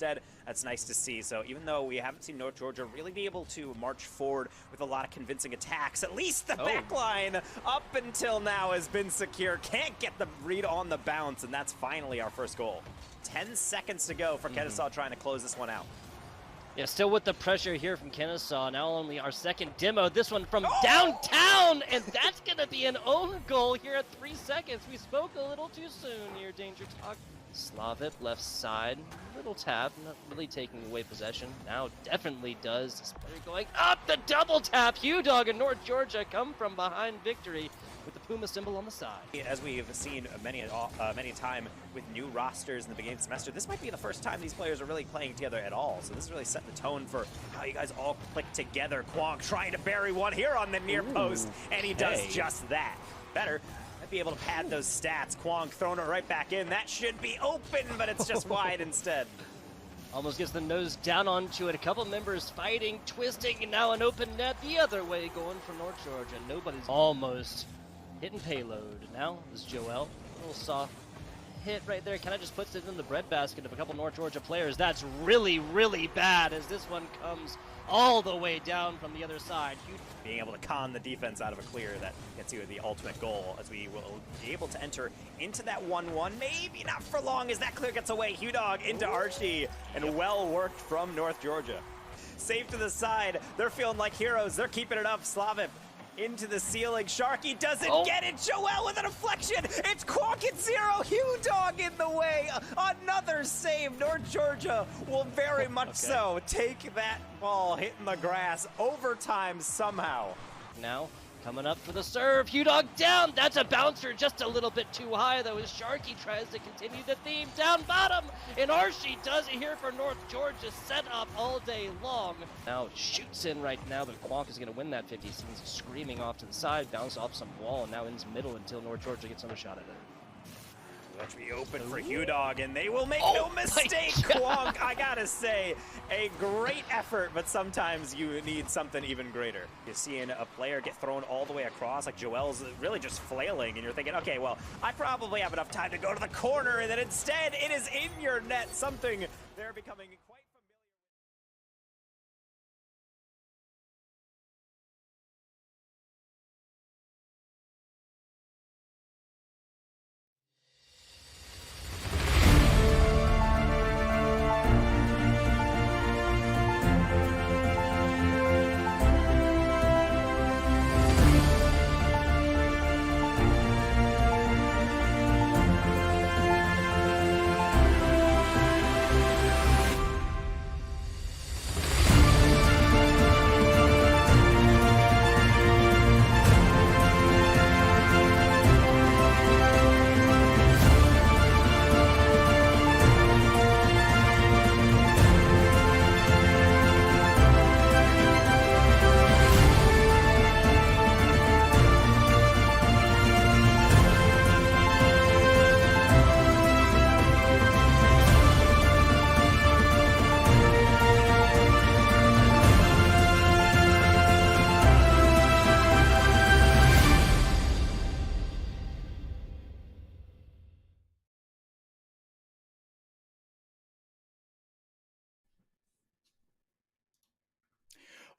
instead. That's nice to see. So even though we haven't seen North Georgia really be able to march forward with a lot of convincing attacks, at least the back line up until now has been secure. Can't get the read on the bounce, and that's finally our first goal. 10 seconds to go for Kennesaw trying to close this one out. Yeah, still with the pressure here from Kennesaw. Now only our second demo. This one from downtown, and that's going to be an own goal here at 3 seconds. We spoke a little too soon here, Danger Talk. Slavip left side, little tap, not really taking away possession. Now definitely does. This player going up the double tap. Hugh Dog and North Georgia come from behind victory with the Puma symbol on the side. As we've seen many a time with new rosters in the beginning of the semester, this might be the first time these players are really playing together at all. So this is really setting the tone for how you guys all click together. Kwong trying to bury one here on the near post, and he does just that. Better. Be able to pad those stats. Kwong throwing it right back in. That should be open, but it's just wide instead. Almost gets the nose down onto it. A couple members fighting, twisting, and now an open net the other way going for North Georgia. Nobody's almost hitting payload. Now is Joel. A little soft hit right there. Kind of just puts it in the breadbasket of a couple North Georgia players. That's really, really bad as this one comes all the way down from the other side. Being able to con the defense out of a clear that gets you the ultimate goal, as we will be able to enter into that 1-1. Maybe not for long as that clear gets away. Hugh Dog into Archie, and well worked from North Georgia. Safe to the side. They're feeling like heroes. They're keeping it up. Slavip into the ceiling. Sharky doesn't get it. Joel with a deflection. It's Quonk at 0. Hugh Dog in the way. Another save. North Georgia will very much so take that ball hitting the grass. Overtime somehow. Now coming up for the serve. Hugh Dog down. That's a bouncer just a little bit too high though as Sharky tries to continue the theme. Down bottom. And Archie does it here for North Georgia. Set up all day long. Now shoots in right now, but Quonk is going to win that 50. He's screaming off to the side. Bounce off some wall and now in his middle until North Georgia gets another shot at it. Watch me open for Hugh Dog, and they will make no mistake. Kwong, I gotta say, a great effort, but sometimes you need something even greater. You're seeing a player get thrown all the way across, like Joel's really just flailing, and you're thinking, okay, well, I probably have enough time to go to the corner, and then instead, it is in your net, something they're becoming quite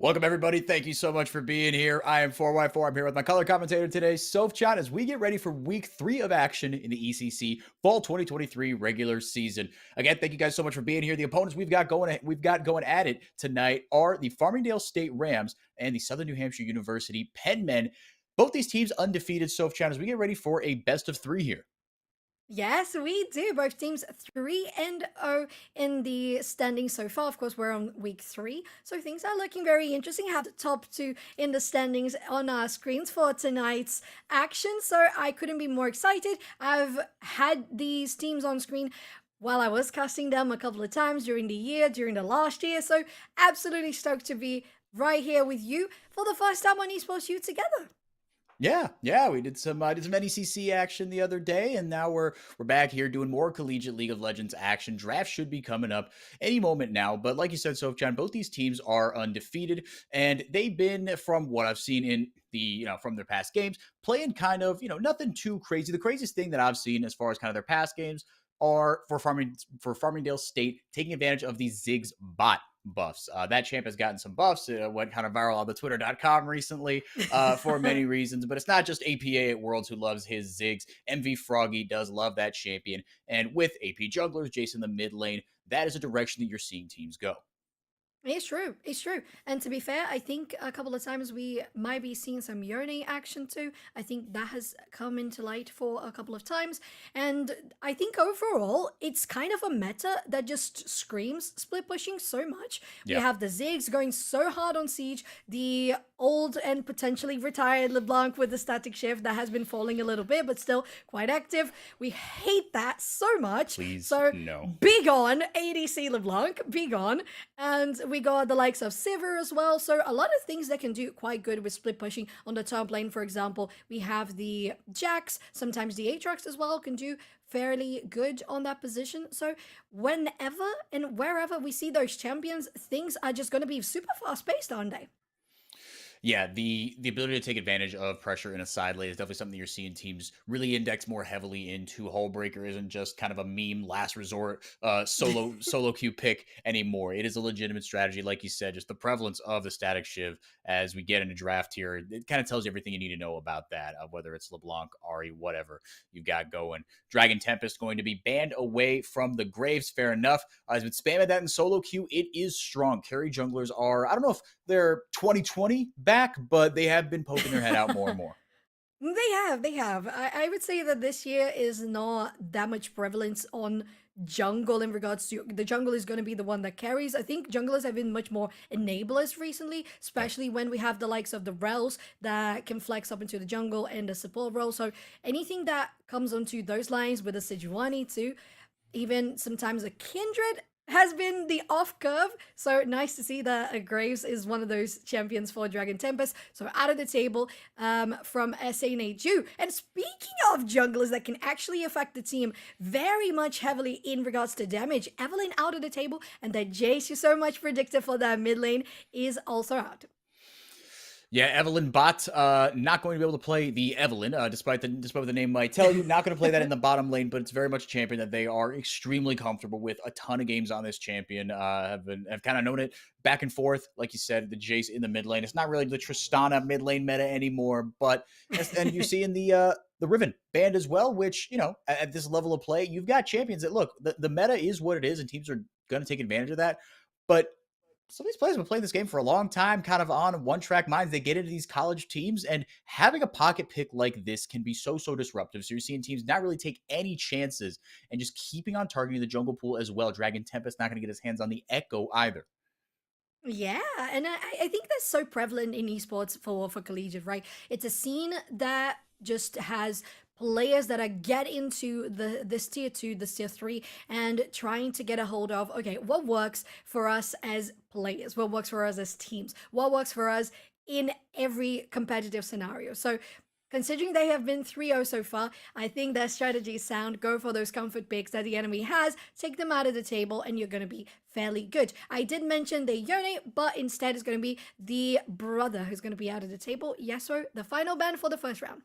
Welcome, everybody. Thank you so much for being here. I am 4Y4. I'm here with my color commentator today, Sofchan, as we get ready for week 3 of action in the ECC Fall 2023 regular season. Again, thank you guys so much for being here. The opponents we've got going at it tonight are the Farmingdale State Rams and the Southern New Hampshire University Penmen. Both these teams undefeated, Sofchan, as we get ready for a best of 3 here. Yes, we do. Both teams 3-0 in the standings so far. Of course, we're on week 3, so things are looking very interesting. I have the top 2 in the standings on our screens for tonight's action, so I couldn't be more excited. I've had these teams on screen while I was casting them a couple of times during the last year, so absolutely stoked to be right here with you for the first time on Esports U together. Yeah, we did some NECC action the other day, and now we're back here doing more collegiate League of Legends action. Draft should be coming up any moment now, but like you said, Sofchan, both these teams are undefeated, and they've been, from what I've seen in the from their past games, playing kind of nothing too crazy. The craziest thing that I've seen as far as kind of their past games are for Farmingdale State taking advantage of these Ziggs bot buffs. That champ has gotten some buffs. It went kind of viral on the twitter.com recently for many reasons, but it's not just APA at Worlds who loves his Ziggs. MV Froggy does love that champion. And with AP junglers, Jason the mid lane, that is a direction that you're seeing teams go. It's true. It's true. And to be fair, I think a couple of times we might be seeing some Yone action too. I think that has come into light for a couple of times. And I think overall, it's kind of a meta that just screams split pushing so much. Yeah. We have the Ziggs going so hard on Siege, the old and potentially retired LeBlanc with the static shift that has been falling a little bit, but still quite active. We hate that so much. Please, so no. Be gone, ADC LeBlanc, be gone. And we got the likes of Sivir as well. So a lot of things that can do quite good with split pushing on the top lane. For example, we have the Jax, sometimes the Aatrox as well can do fairly good on that position. So whenever and wherever we see those champions, things are just going to be super fast paced, aren't they? Yeah, the ability to take advantage of pressure in a side lane is definitely something you're seeing teams really index more heavily into. Hullbreaker isn't just kind of a meme last resort solo queue pick anymore. It is a legitimate strategy, like you said. Just the prevalence of the static shiv as we get into draft here, it kind of tells you everything you need to know about that. Whether it's LeBlanc, Ari, whatever you've got going. Dragon Tempest going to be banned away from the Graves. Fair enough. Has been spamming that in solo queue. It is strong. Carry junglers are, I don't know if they're 2020 back, but they have been poking their head out more and more. They have. I would say that this year is not that much prevalence on jungle in regards to the jungle is going to be the one that carries. I think junglers have been much more enablers recently, especially when we have the likes of the Rels that can flex up into the jungle and the support role. So anything that comes onto those lines with a Sejuani too, even sometimes a Kindred has been the off curve. So nice to see that Graves is one of those champions for Dragon Tempest. So out of the table from SNHU. And speaking of junglers that can actually affect the team very much heavily in regards to damage, Evelynn out of the table, and that Jace you so much predicted for that mid lane is also out. Yeah, Evelynn bot, not going to be able to play the Evelynn, despite what the name might tell you. Not going to play that in the bottom lane, but it's very much a champion that they are extremely comfortable with. A ton of games on this champion. Have kind of known it back and forth, like you said. The Jace in the mid lane. It's not really the Tristana mid lane meta anymore, but and you see in the Riven band as well, which at this level of play, you've got champions that look. The meta is what it is, and teams are going to take advantage of that, but some of these players have been playing this game for a long time, kind of on one-track minds. They get into these college teams, and having a pocket pick like this can be so disruptive. So you're seeing teams not really take any chances and just keeping on targeting the jungle pool as well. Dragon Tempest not going to get his hands on the Echo either. Yeah, and I think that's so prevalent in esports for collegiate, right? It's a scene that just has players that are get into this tier 2, this tier 3, and trying to get a hold of, okay, what works for us as players, what works for us as teams, what works for us in every competitive scenario. So considering they have been 3-0 so far, I think their strategy is sound. Go for those comfort picks that the enemy has, take them out of the table, and you're going to be fairly good. I did mention the Yone, but instead it's going to be the brother who's going to be out of the table. Yasuo, the final ban for the first round.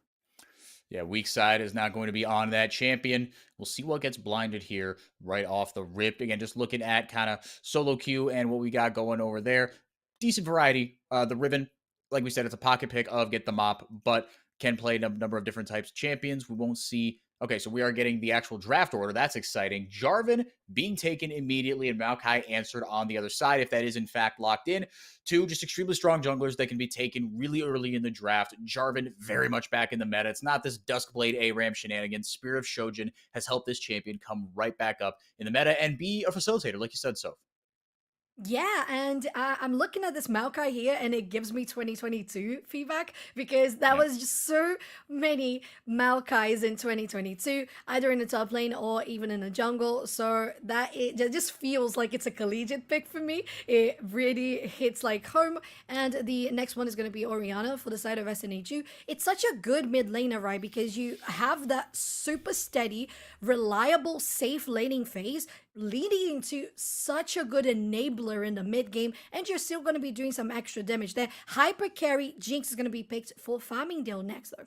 Yeah, weak side is not going to be on that champion. We'll see what gets blinded here right off the rip. Again, just looking at kind of solo queue and what we got going over there. Decent variety. The Riven, like we said, it's a pocket pick of Get the Mop, but can play a number of different types of champions. We won't see. Okay, so we are getting the actual draft order. That's exciting. Jarvan being taken immediately, and Maokai answered on the other side, if that is in fact locked in. Two just extremely strong junglers that can be taken really early in the draft. Jarvan very much back in the meta. It's not this Duskblade ARAM shenanigans. Spirit of Shojin has helped this champion come right back up in the meta and be a facilitator, like you said, Soph. Yeah, and I'm looking at this Maokai here, and it gives me 2022 feedback, because that was just so many Maokais in 2022, either in the top lane or even in the jungle. So that it just feels like it's a collegiate pick for me. It really hits like home. And the next one is going to be Orianna for the side of SNHU. It's such a good mid laner, right? Because you have that super steady, reliable, safe laning phase, leading into such a good enabler in the mid game, and you're still going to be doing some extra damage there. Hyper carry Jinx is going to be picked for Farmingdale next, though.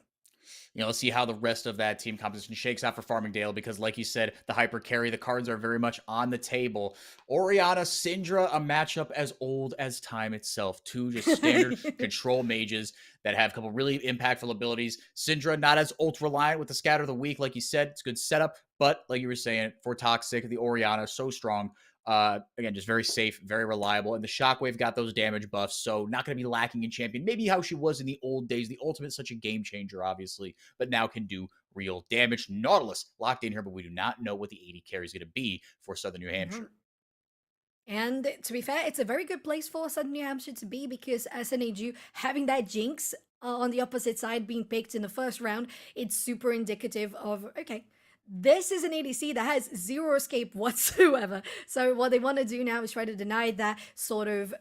Let's see how the rest of that team composition shakes out for Farmingdale because, like you said, the hyper carry, the cards are very much on the table. Orianna, Syndra, a matchup as old as time itself. Two just standard control mages that have a couple really impactful abilities. Syndra, not as ult reliant with the Scatter of the Weak, like you said. It's a good setup, but like you were saying, for Toxic, the Orianna, so strong. Again, just very safe, very reliable. And the Shockwave got those damage buffs, so not going to be lacking in champion. Maybe how she was in the old days. The ultimate, such a game changer, obviously, but now can do real damage. Nautilus locked in here, but we do not know what the 80 carry is going to be for Southern New Hampshire. And to be fair, it's a very good place for Southern New Hampshire to be because SNHU having that Jinx on the opposite side being picked in the first round, it's super indicative of, okay, this is an ADC that has zero escape whatsoever. So what they want to do now is try to deny that sort of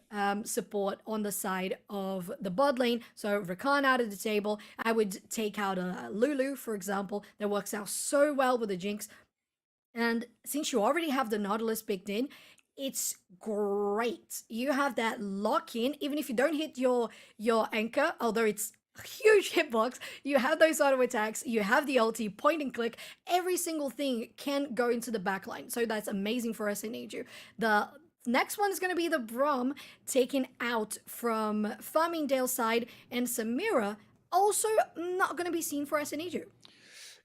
support on the side of the bot lane. So Rakan out of the table. I would take out a Lulu, for example, that works out so well with the Jinx. And since you already have the Nautilus picked in, it's great. You have that lock in, even if you don't hit your anchor, although it's huge hitbox. You have those auto attacks, you have the ulti, point and click, every single thing can go into the backline. So that's amazing for SNHU. The next one is going to be the Braum taken out from Farmingdale side, and Samira also not going to be seen for SNHU.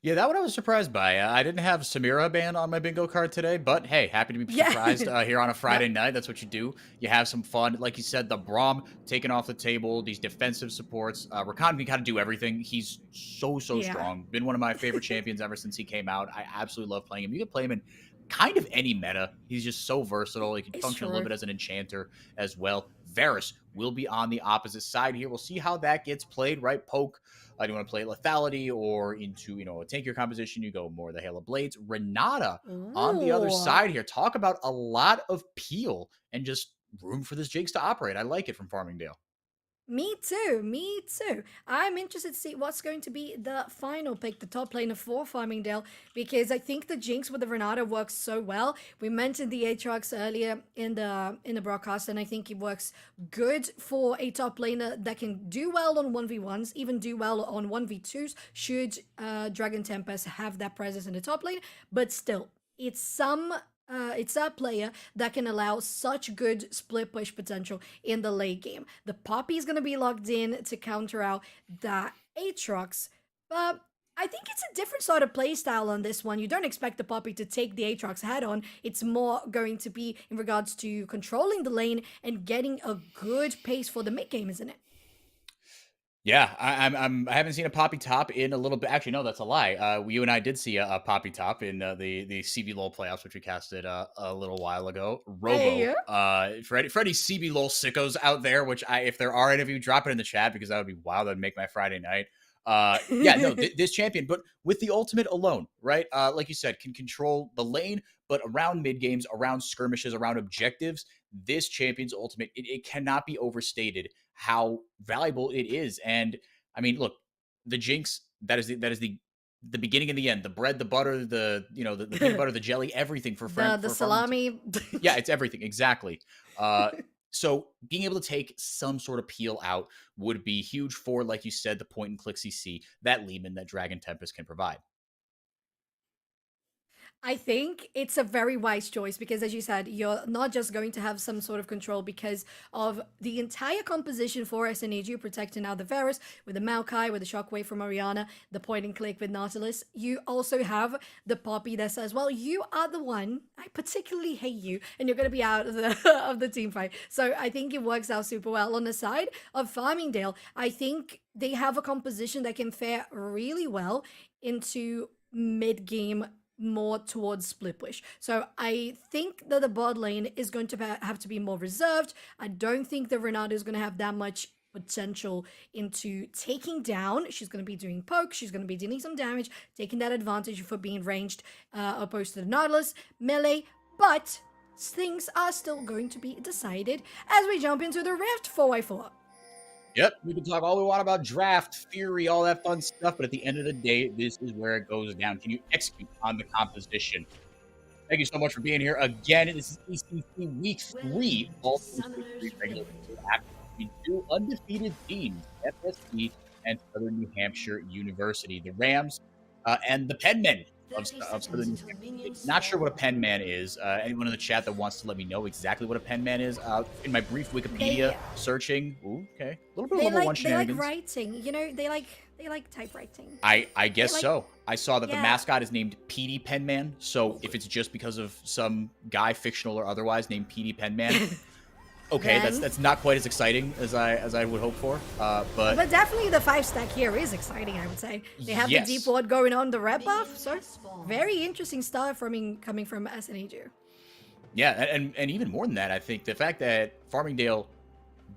Yeah, that one I was surprised by. I didn't have Samira banned on my bingo card today, but hey, happy to be surprised here on a Friday night. That's what you do. You have some fun. Like you said, the Braum taken off the table, these defensive supports. Rakan can kind of do everything. He's so strong. Been one of my favorite champions ever since he came out. I absolutely love playing him. You can play him in kind of any meta. He's just so versatile. He can function a little bit as an enchanter as well. Varus will be on the opposite side here. We'll see how that gets played, right? Poke. Do you want to play lethality or into, a tankier composition? You go more the Hail of Blades. Renata on the other side here. Talk about a lot of peel and just room for this Jinx to operate. I like it from Farmingdale. Me too. I'm interested to see what's going to be the final pick, the top laner for Farmingdale, because I think the Jinx with the Renata works so well. We mentioned the Aatrox earlier in the broadcast, and I think it works good for a top laner that can do well on 1v1s, even do well on 1v2s, should Dragon Tempest have that presence in the top lane, but still, it's a player that can allow such good split push potential in the late game. The Poppy is going to be locked in to counter out that Aatrox, but I think it's a different sort of playstyle on this one. You don't expect the Poppy to take the Aatrox head on. It's more going to be in regards to controlling the lane and getting a good pace for the mid game, isn't it? Yeah, I haven't seen a Poppy top in a little bit. Actually, no, that's a lie. You and I did see a Poppy top in the CBLOL playoffs, which we casted a little while ago. Robo, for any CBLOL sickos out there, which if there are any of you, drop it in the chat because that would be wild. That'd make my Friday night. This champion, but with the ultimate alone, right? Like you said, can control the lane, but around mid games, around skirmishes, around objectives, this champion's ultimate, it cannot be overstated how valuable it is. And I mean, look, the Jinx, that is the beginning and the end, the bread, the butter, the peanut butter, the jelly, everything for the salami. Yeah, it's everything. Exactly. So being able to take some sort of peel out would be huge for, like you said, the point and click CC that Lehman, that Dragon Tempest can provide. I think it's a very wise choice because, as you said, you're not just going to have some sort of control because of the entire composition for SNHU protecting out the Varus with the Maokai, with the Shockwave from Orianna, the point and click with Nautilus. You also have the Poppy that says, well, you are the one, I particularly hate you, and you're going to be out of the team fight. So I think it works out super well. On the side of Farmingdale, I think they have a composition that can fare really well into mid-game, more towards split push. So I think that the bot lane is going to have to be more reserved. I don't think that Renata is going to have that much potential into taking down. She's going to be doing poke. She's going to be dealing some damage, taking that advantage for being ranged opposed to the Nautilus melee. But things are still going to be decided as we jump into the Rift 4x4. Yep, we can talk all we want about draft, theory, all that fun stuff, but at the end of the day, this is where it goes down. Can you execute on the composition? Thank you so much for being here again. This is ECC Week 3. All 3 regular. We do undefeated teams, FSC and Southern New Hampshire University. The Rams and the Penmen of Southern New Hampshire. Not sure what a penman is. Anyone in the chat that wants to let me know exactly what a penman is? In my brief Wikipedia searching, okay, a little bit of level 1 shenanigans. They like writing, you know, they like typewriting. I guess so. I saw that the mascot is named Petey Penman, so if it's just because of some guy, fictional or otherwise, named Petey Penman, okay, that's not quite as exciting as I would hope for. But definitely the 5-stack here is exciting, I would say. They have the deep ward going on the red buff, so very interesting start coming from SNHU. Yeah, and even more than that, I think the fact that Farmingdale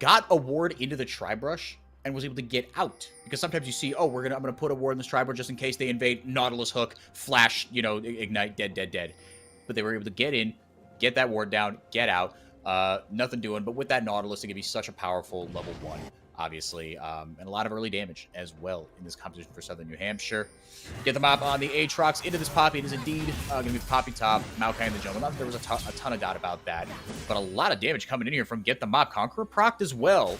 got a ward into the Tri-Brush and was able to get out. Because sometimes you see, oh, I'm gonna put a ward in this Tri-Brush just in case they invade, Nautilus hook, flash, ignite, dead. But they were able to get in, get that ward down, get out. Nothing doing, but with that Nautilus, it can be such a powerful level 1, obviously, and a lot of early damage as well in this competition for Southern New Hampshire. Get the mop on the Aatrox into this Poppy. It is indeed going to be the Poppy top, Maokai in the jungle. Not that there was a ton of doubt about that, but a lot of damage coming in here from Get the Mop. Conqueror procced as well,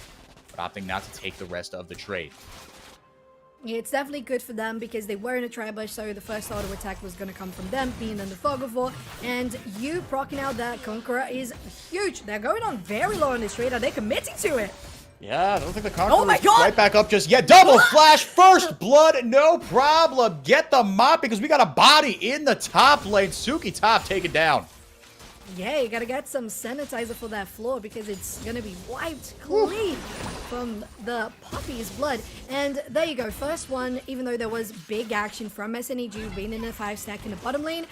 but opting not to take the rest of the trade. Yeah, it's definitely good for them because they were in a Tri-Brush, so the first auto attack was going to come from them, being in the Fog of War, and you proccing out that Conqueror is huge. They're going on very low on this trade. Are they committing to it? Yeah, I don't think the Conqueror is right back up just yet. Double flash, first blood, no problem. Get the mop because we got a body in the top lane. Suki top taken down. Yeah, you gotta get some sanitizer for that floor because it's gonna be wiped clean from the Poppy's blood. And there you go, first one, even though there was big action from SNEG being in a 5-stack in the bottom lane,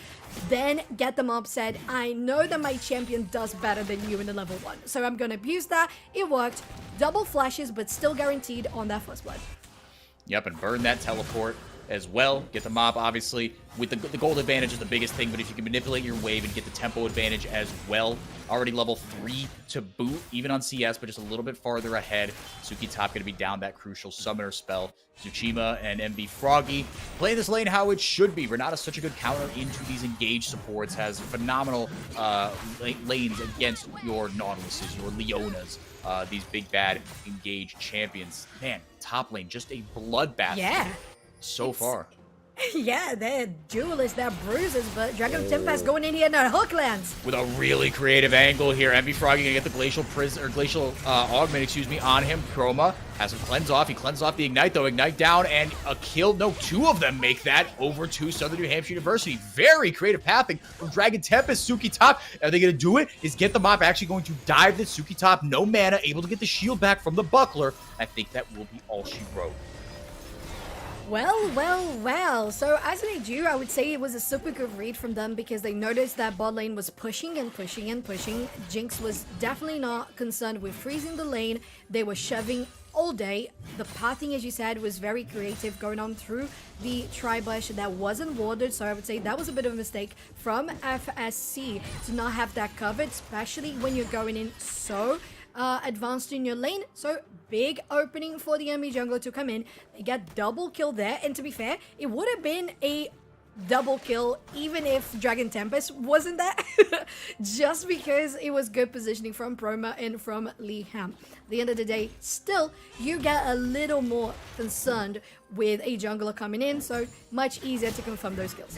then Get Them Up said, I know that my champion does better than you in the level 1, so I'm gonna abuse that. It worked. Double flashes, but still guaranteed on that first blood. Yep, and burn that teleport as well. Get the mob, obviously, with the gold advantage is the biggest thing, but if you can manipulate your wave and get the tempo advantage as well, already level 3 to boot, even on CS, but just a little bit farther ahead. Suki top going to be down that crucial summoner spell. Tsuchima and MB Froggy play this lane how it should be. Renata's such a good counter into these engaged supports, has phenomenal lanes against your Nautiluses, your Leonas, these big bad engaged champions. Man, top lane, just a bloodbath. Yeah. So far. Yeah, they're duelists, they're bruisers, but Dragon of Tempest going in here and hook lands. With a really creative angle here. MB Froggy gonna get the Glacial Augment, on him. Chroma has him cleanse off. He cleanses off the Ignite, though. Ignite down and a kill. No, 2 of them make that over to Southern New Hampshire University. Very creative pathing from Dragon Tempest. Suki top. Are they gonna do it? Is Get the Mop actually going to dive the Suki top? No mana, able to get the shield back from the Buckler. I think that will be all she wrote. Well. So as an AG, I would say it was a super good read from them because they noticed that bot lane was pushing. Jinx was definitely not concerned with freezing the lane. They were shoving all day. The pathing, as you said, was very creative, going on through the Tri-Brush that wasn't warded. So I would say that was a bit of a mistake from FSC to not have that covered, especially when you're going in so advanced in your lane. So big opening for the enemy jungler to come in. They get double kill there, and to be fair, it would have been a double kill even if Dragon Tempest wasn't there, just because it was good positioning from Proma and from Lee Ham. At the end of the day, still, you get a little more concerned with a jungler coming in, so much easier to confirm those kills.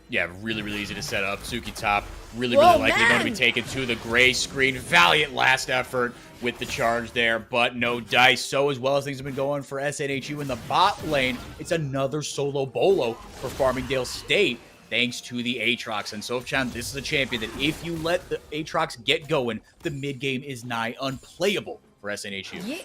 Yeah, really easy to set up. Suki top, really likely going to be taken to the gray screen. Valiant last effort with the charge there, but no dice. So as well as things have been going for SNHU in the bot lane, it's another solo bolo for Farmingdale State, thanks to the Aatrox. And Sofchan, this is a champion that if you let the Aatrox get going, the mid game is nigh unplayable for SNHU. Yeah.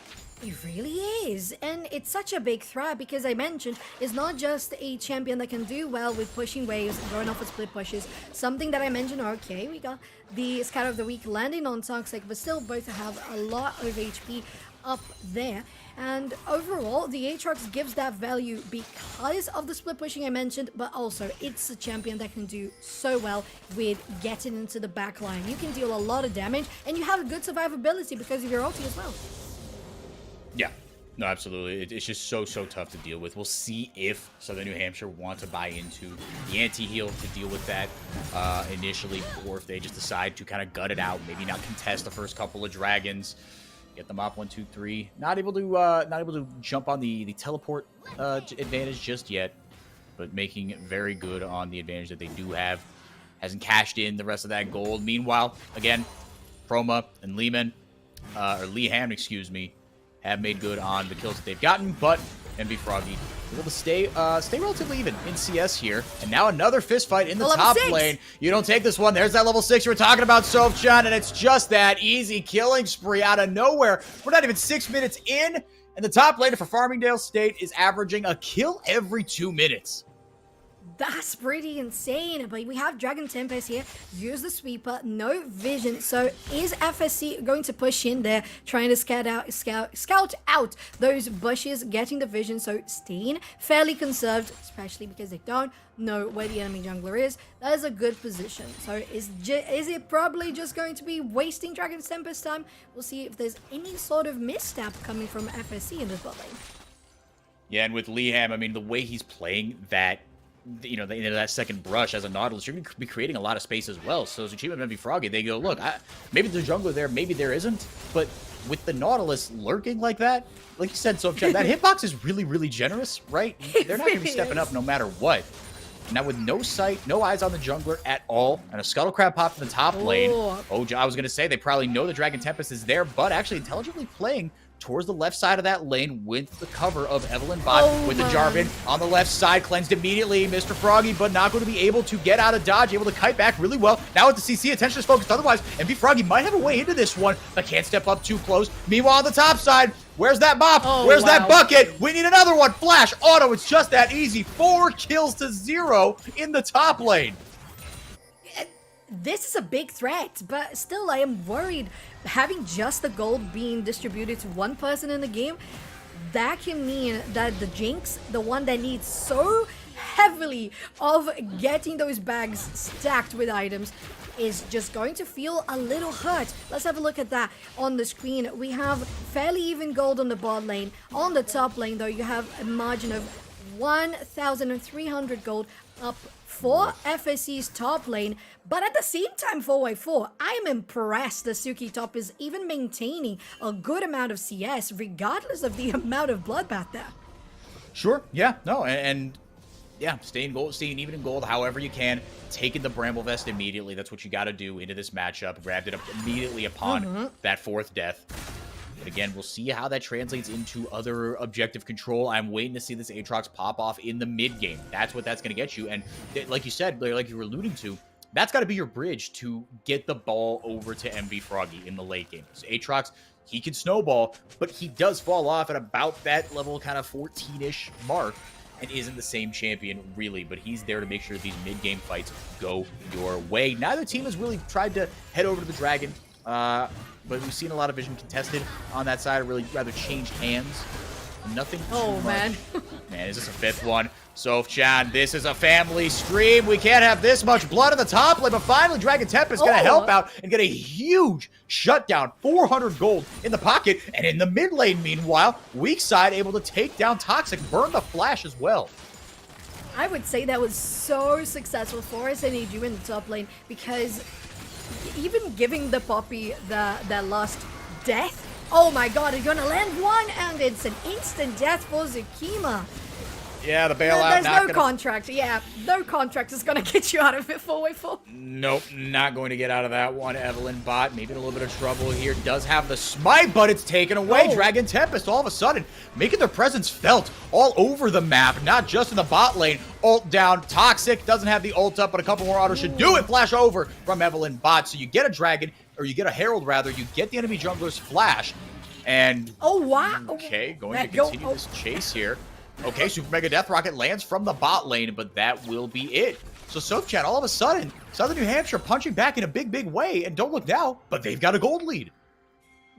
It really is, and it's such a big threat because I mentioned it's not just a champion that can do well with pushing waves and going off with split pushes. Something that I mentioned, okay, we got the Scout of the Week landing on Toxic, but still both have a lot of HP up there. And overall, the Aatrox gives that value because of the split pushing I mentioned, but also it's a champion that can do so well with getting into the back line. You can deal a lot of damage, and you have a good survivability because of your ulti as well. Yeah, no, absolutely. It's just so tough to deal with. We'll see if Southern New Hampshire want to buy into the anti-heal to deal with that initially, or if they just decide to kind of gut it out, maybe not contest the first couple of dragons. Get them off 1, 2, 3. Not able to jump on the teleport advantage just yet, but making very good on the advantage that they do have. Hasn't cashed in the rest of that gold. Meanwhile, again, Chroma and Leeham, excuse me, have made good on the kills that they've gotten, but MV Froggy able to stay relatively even in CS here. And now another fist fight in the top lane. You don't take this one. There's that level 6 you were talking about, Sofjan, and it's just that easy killing spree out of nowhere. We're not even 6 minutes in, and the top laner for Farmingdale State is averaging a kill every 2 minutes. That's pretty insane, but we have Dragon Tempest here. Use the sweeper, no vision. So is FSC going to push in there, trying to scout out those bushes, getting the vision? So staying fairly conserved, especially because they don't know where the enemy jungler is. That is a good position. So is it probably just going to be wasting Dragon Tempest time? We'll see if there's any sort of misstep coming from FSC in this bot lane. Yeah, and with Leeham, I mean, the way he's playing that, that second brush as a Nautilus, you're going to be creating a lot of space as well. So as a team of MV Froggy, they go, look, maybe there's a jungler there, maybe there isn't, but with the Nautilus lurking like that, like you said, Sofjan, that hitbox is really, really generous, right? They're not going to be stepping up no matter what. Now with no sight, no eyes on the jungler at all, and a Scuttle Crab pop in the top lane. Oh, I was going to say, they probably know the Dragon Tempest is there, but actually intelligently playing towards the left side of that lane with the cover of Evelyn Bot with the Jarvan on the left side, cleansed immediately, Mr. Froggy, but not going to be able to get out of dodge, able to kite back really well. Now with the CC, attention is focused otherwise, and MV Froggy might have a way into this one, but can't step up too close. Meanwhile, on the top side, where's that bop? Where's that bucket? We need another one. Flash, auto, it's just that easy. 4 kills to 0 in the top lane. This is a big threat, but still I am worried. Having just the gold being distributed to one person in the game, that can mean that the Jinx, the one that needs so heavily of getting those bags stacked with items, is just going to feel a little hurt. Let's have a look at that on the screen. We have fairly even gold on the bot lane. On the top lane, though, you have a margin of 1,300 gold up for FSC's top lane, but at the same time, 4x4, I'm impressed that Suki Top is even maintaining a good amount of CS, regardless of the amount of bloodbath there. Sure, yeah, no, and yeah, staying even in gold however you can, taking the Bramble Vest immediately, that's what you got to do into this matchup, grabbed it up immediately upon that 4th death. But again, we'll see how that translates into other objective control. I'm waiting to see this Aatrox pop off in the mid game. That's what that's going to get you. And like you said, like you were alluding to, that's got to be your bridge to get the ball over to MV Froggy in the late game. So Aatrox, he can snowball, but he does fall off at about that level kind of 14-ish mark and isn't the same champion really, but he's there to make sure these mid-game fights go your way. Neither team has really tried to head over to the Dragon, but we've seen a lot of vision contested on that side, really rather changed hands. Nothing too much. Man, is this a 5th one? Sofjan, this is a family stream. We can't have this much blood in the top lane, but finally Dragon Tempest is going to help out and get a huge shutdown. 400 gold in the pocket, and in the mid lane, meanwhile, weak side able to take down Toxic, burn the flash as well. I would say that was so successful for SNAG in the top lane, because even giving the Poppy the last death, oh my god, it's gonna land one, and it's an instant death for Zukima. Yeah, the bailout. There's no contract. Yeah, no contract is going to get you out of it 4x4. Nope, not going to get out of that one. Evelyn Bot, maybe in a little bit of trouble here. Does have the smite, but it's taken away. Dragon Tempest, all of a sudden, making their presence felt all over the map, not just in the bot lane. Ult down. Toxic doesn't have the ult up, but a couple more autos should do it. Flash over from Evelyn Bot. So you get a Dragon, or you get a Herald, rather. You get the enemy jungler's flash. And... oh, wow. Okay, going to continue this chase here. Okay, Super Mega Death Rocket lands from the bot lane, but that will be it. So Sofjan, all of a sudden, Southern New Hampshire punching back in a big, big way, and don't look now, but they've got a gold lead.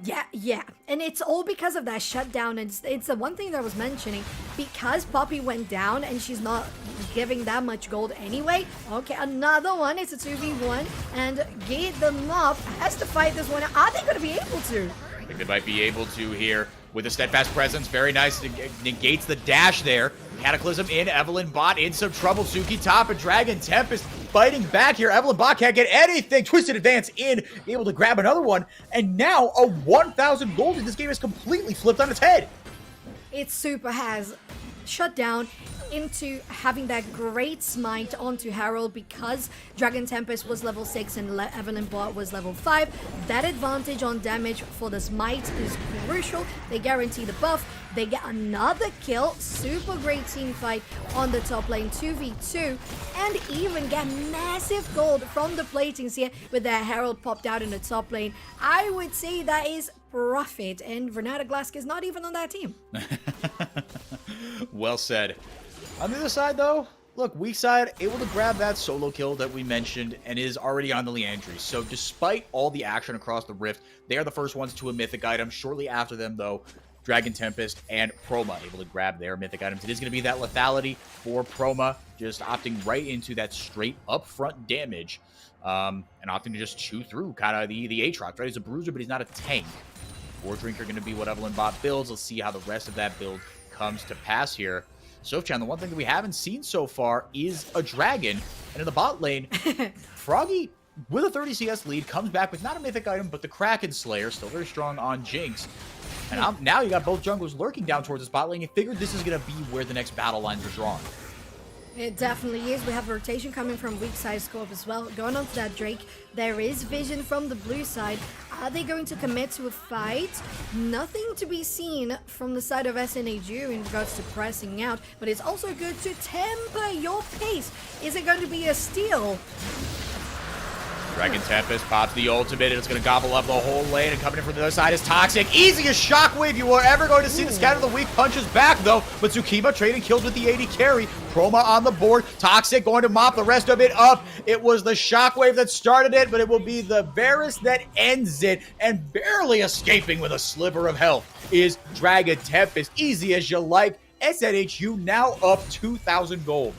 Yeah, and it's all because of that shutdown, and it's the one thing that I was mentioning, because Poppy went down, and she's not giving that much gold anyway. Okay, another one, it's a 2v1, and Gate the Mob has to fight this one. Are they going to be able to? I think they might be able to here with a steadfast presence. Very nice. It negates the dash there. Cataclysm in, Evelyn Bot in some trouble. Suki top and Dragon Tempest fighting back here. Evelyn Bot can't get anything. Twisted Advance in, able to grab another one. And now a 1,000 gold. This game is completely flipped on its head. It super has shut down into having that great smite onto Harold because Dragon Tempest was level 6 and Evelyn Bot was level 5. That advantage on damage for the smite is crucial. They guarantee the buff. They get another kill. Super great team fight on the top lane, 2v2, and even get massive gold from the platings here with their Herald popped out in the top lane. I would say that is profit, and Renata Glask is not even on that team. Well said. On the other side, though, look, weak side able to grab that solo kill that we mentioned and is already on the Leandry. So despite all the action across the Rift, they are the first ones to a mythic item. Shortly after them, though, Dragon Tempest and Proma able to grab their mythic items. It is going to be that lethality for Proma, just opting right into that straight upfront damage and opting to just chew through kind of the Aatrox, right? He's a bruiser, but he's not a tank. War Drinker going to be what Evelyn Bot builds. Let's see how the rest of that build comes to pass here. Sofchan, the one thing that we haven't seen so far is a dragon. And in the bot lane, Froggy, with a 30 CS lead, comes back with not a mythic item, but the Kraken Slayer, still very strong on Jinx. And now you got both junglers lurking down towards the bot lane. You figured this is going to be where the next battle lines are drawn. It definitely is. We have rotation coming from weak side Scorp as well. Going on to that Drake, there is vision from the blue side. Are they going to commit to a fight? Nothing to be seen from the side of SNAG in regards to pressing out, but it's also good to temper your pace. Is it going to be a steal? Dragon Tempest pops the ultimate, and it's going to gobble up the whole lane, and coming in from the other side is Toxic. Easiest shockwave you are ever going to see. The Scatter the Weak punches back, though, but Tsukima trading kills with the 80 carry. Proma on the board. Toxic going to mop the rest of it up. It was the shockwave that started it, but it will be the Varus that ends it, and barely escaping with a sliver of health is Dragon Tempest. Easy as you like. SNHU now up 2,000 gold.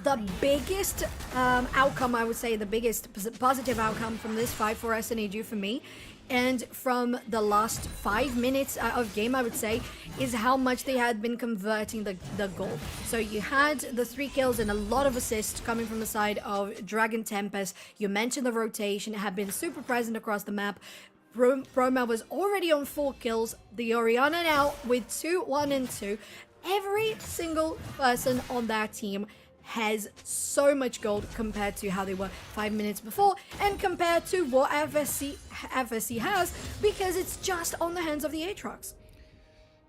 The biggest outcome, I would say, the biggest positive outcome from this fight for SNAG for me, and from the last 5 minutes of game, I would say, is how much they had been converting the goal. So you had the 3 kills and a lot of assists coming from the side of Dragon Tempest. You mentioned the rotation had been super present across the map. Proma was already on 4 kills. The Orianna now with 2, 1, and 2. Every single person on that team has so much gold compared to how they were 5 minutes before and compared to what FSC has, because it's just on the hands of the Aatrox.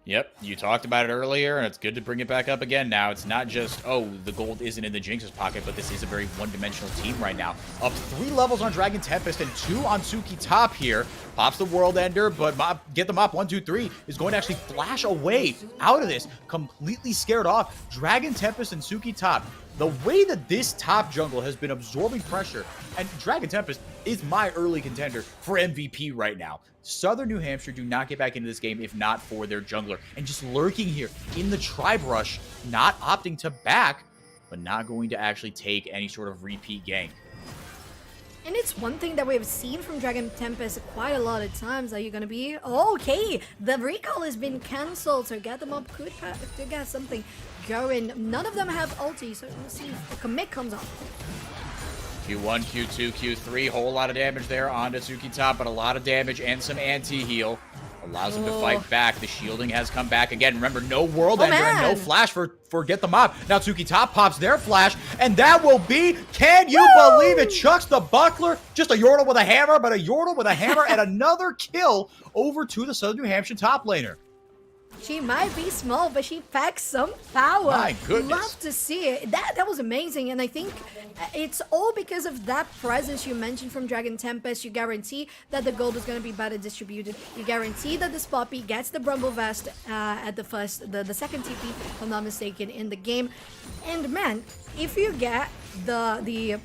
Yep, you talked about it earlier, and it's good to bring it back up again now. It's not just, oh, the gold isn't in the Jinx's pocket, but this is a very one-dimensional team right now. Up 3 levels on Dragon Tempest and 2 on Suki top here. Pops the World Ender, but get the mop 1, 2, 3 is going to actually flash away out of this, completely scared off. Dragon Tempest and Suki top. The way that this top jungle has been absorbing pressure, and Dragon Tempest is my early contender for MVP right now. Southern New Hampshire do not get back into this game if not for their jungler. And just lurking here in the tri-brush, not opting to back, but not going to actually take any sort of repeat gank. And it's one thing that we've seen from Dragon Tempest quite a lot of times. Are you going to be... Okay, the recall has been cancelled, so get them up could to get something going. None of them have ulti, so we'll see if the commit comes up. Q1, Q2, Q3, whole lot of damage there onto Suki top, but a lot of damage and some anti-heal. Allows him to fight back. The shielding has come back again. Remember, no World Ender and no flash for Get the Mop. Now Suki top pops their flash, and that will be, can you believe it, chucks the buckler. Just a Yordle with a hammer, but a Yordle with a hammer and another kill over to the Southern New Hampshire top laner. She might be small, but she packs some power. My goodness. Love to see it. That was amazing, and I think it's all because of that presence you mentioned from Dragon Tempest. You guarantee that the gold is going to be better distributed. You guarantee that the Spoppy gets the Brumble Vest at the second TP, if I'm not mistaken, in the game. And man, if you get the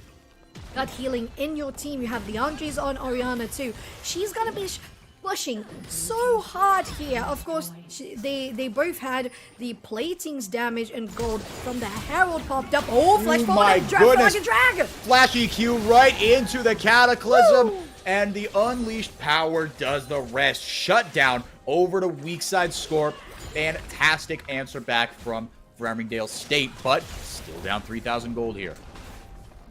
gut healing in your team, you have the Andres on Orianna too. She's going to be pushing so hard here. Of course, they both had the platings damage and gold from the Herald popped up. Oh, flash forward, dragon! Flashy Q right into the Cataclysm. Woo! And the unleashed power does the rest. Shut down over to weak side Scorp. Fantastic answer back from Farmingdale State, but still down 3,000 gold here.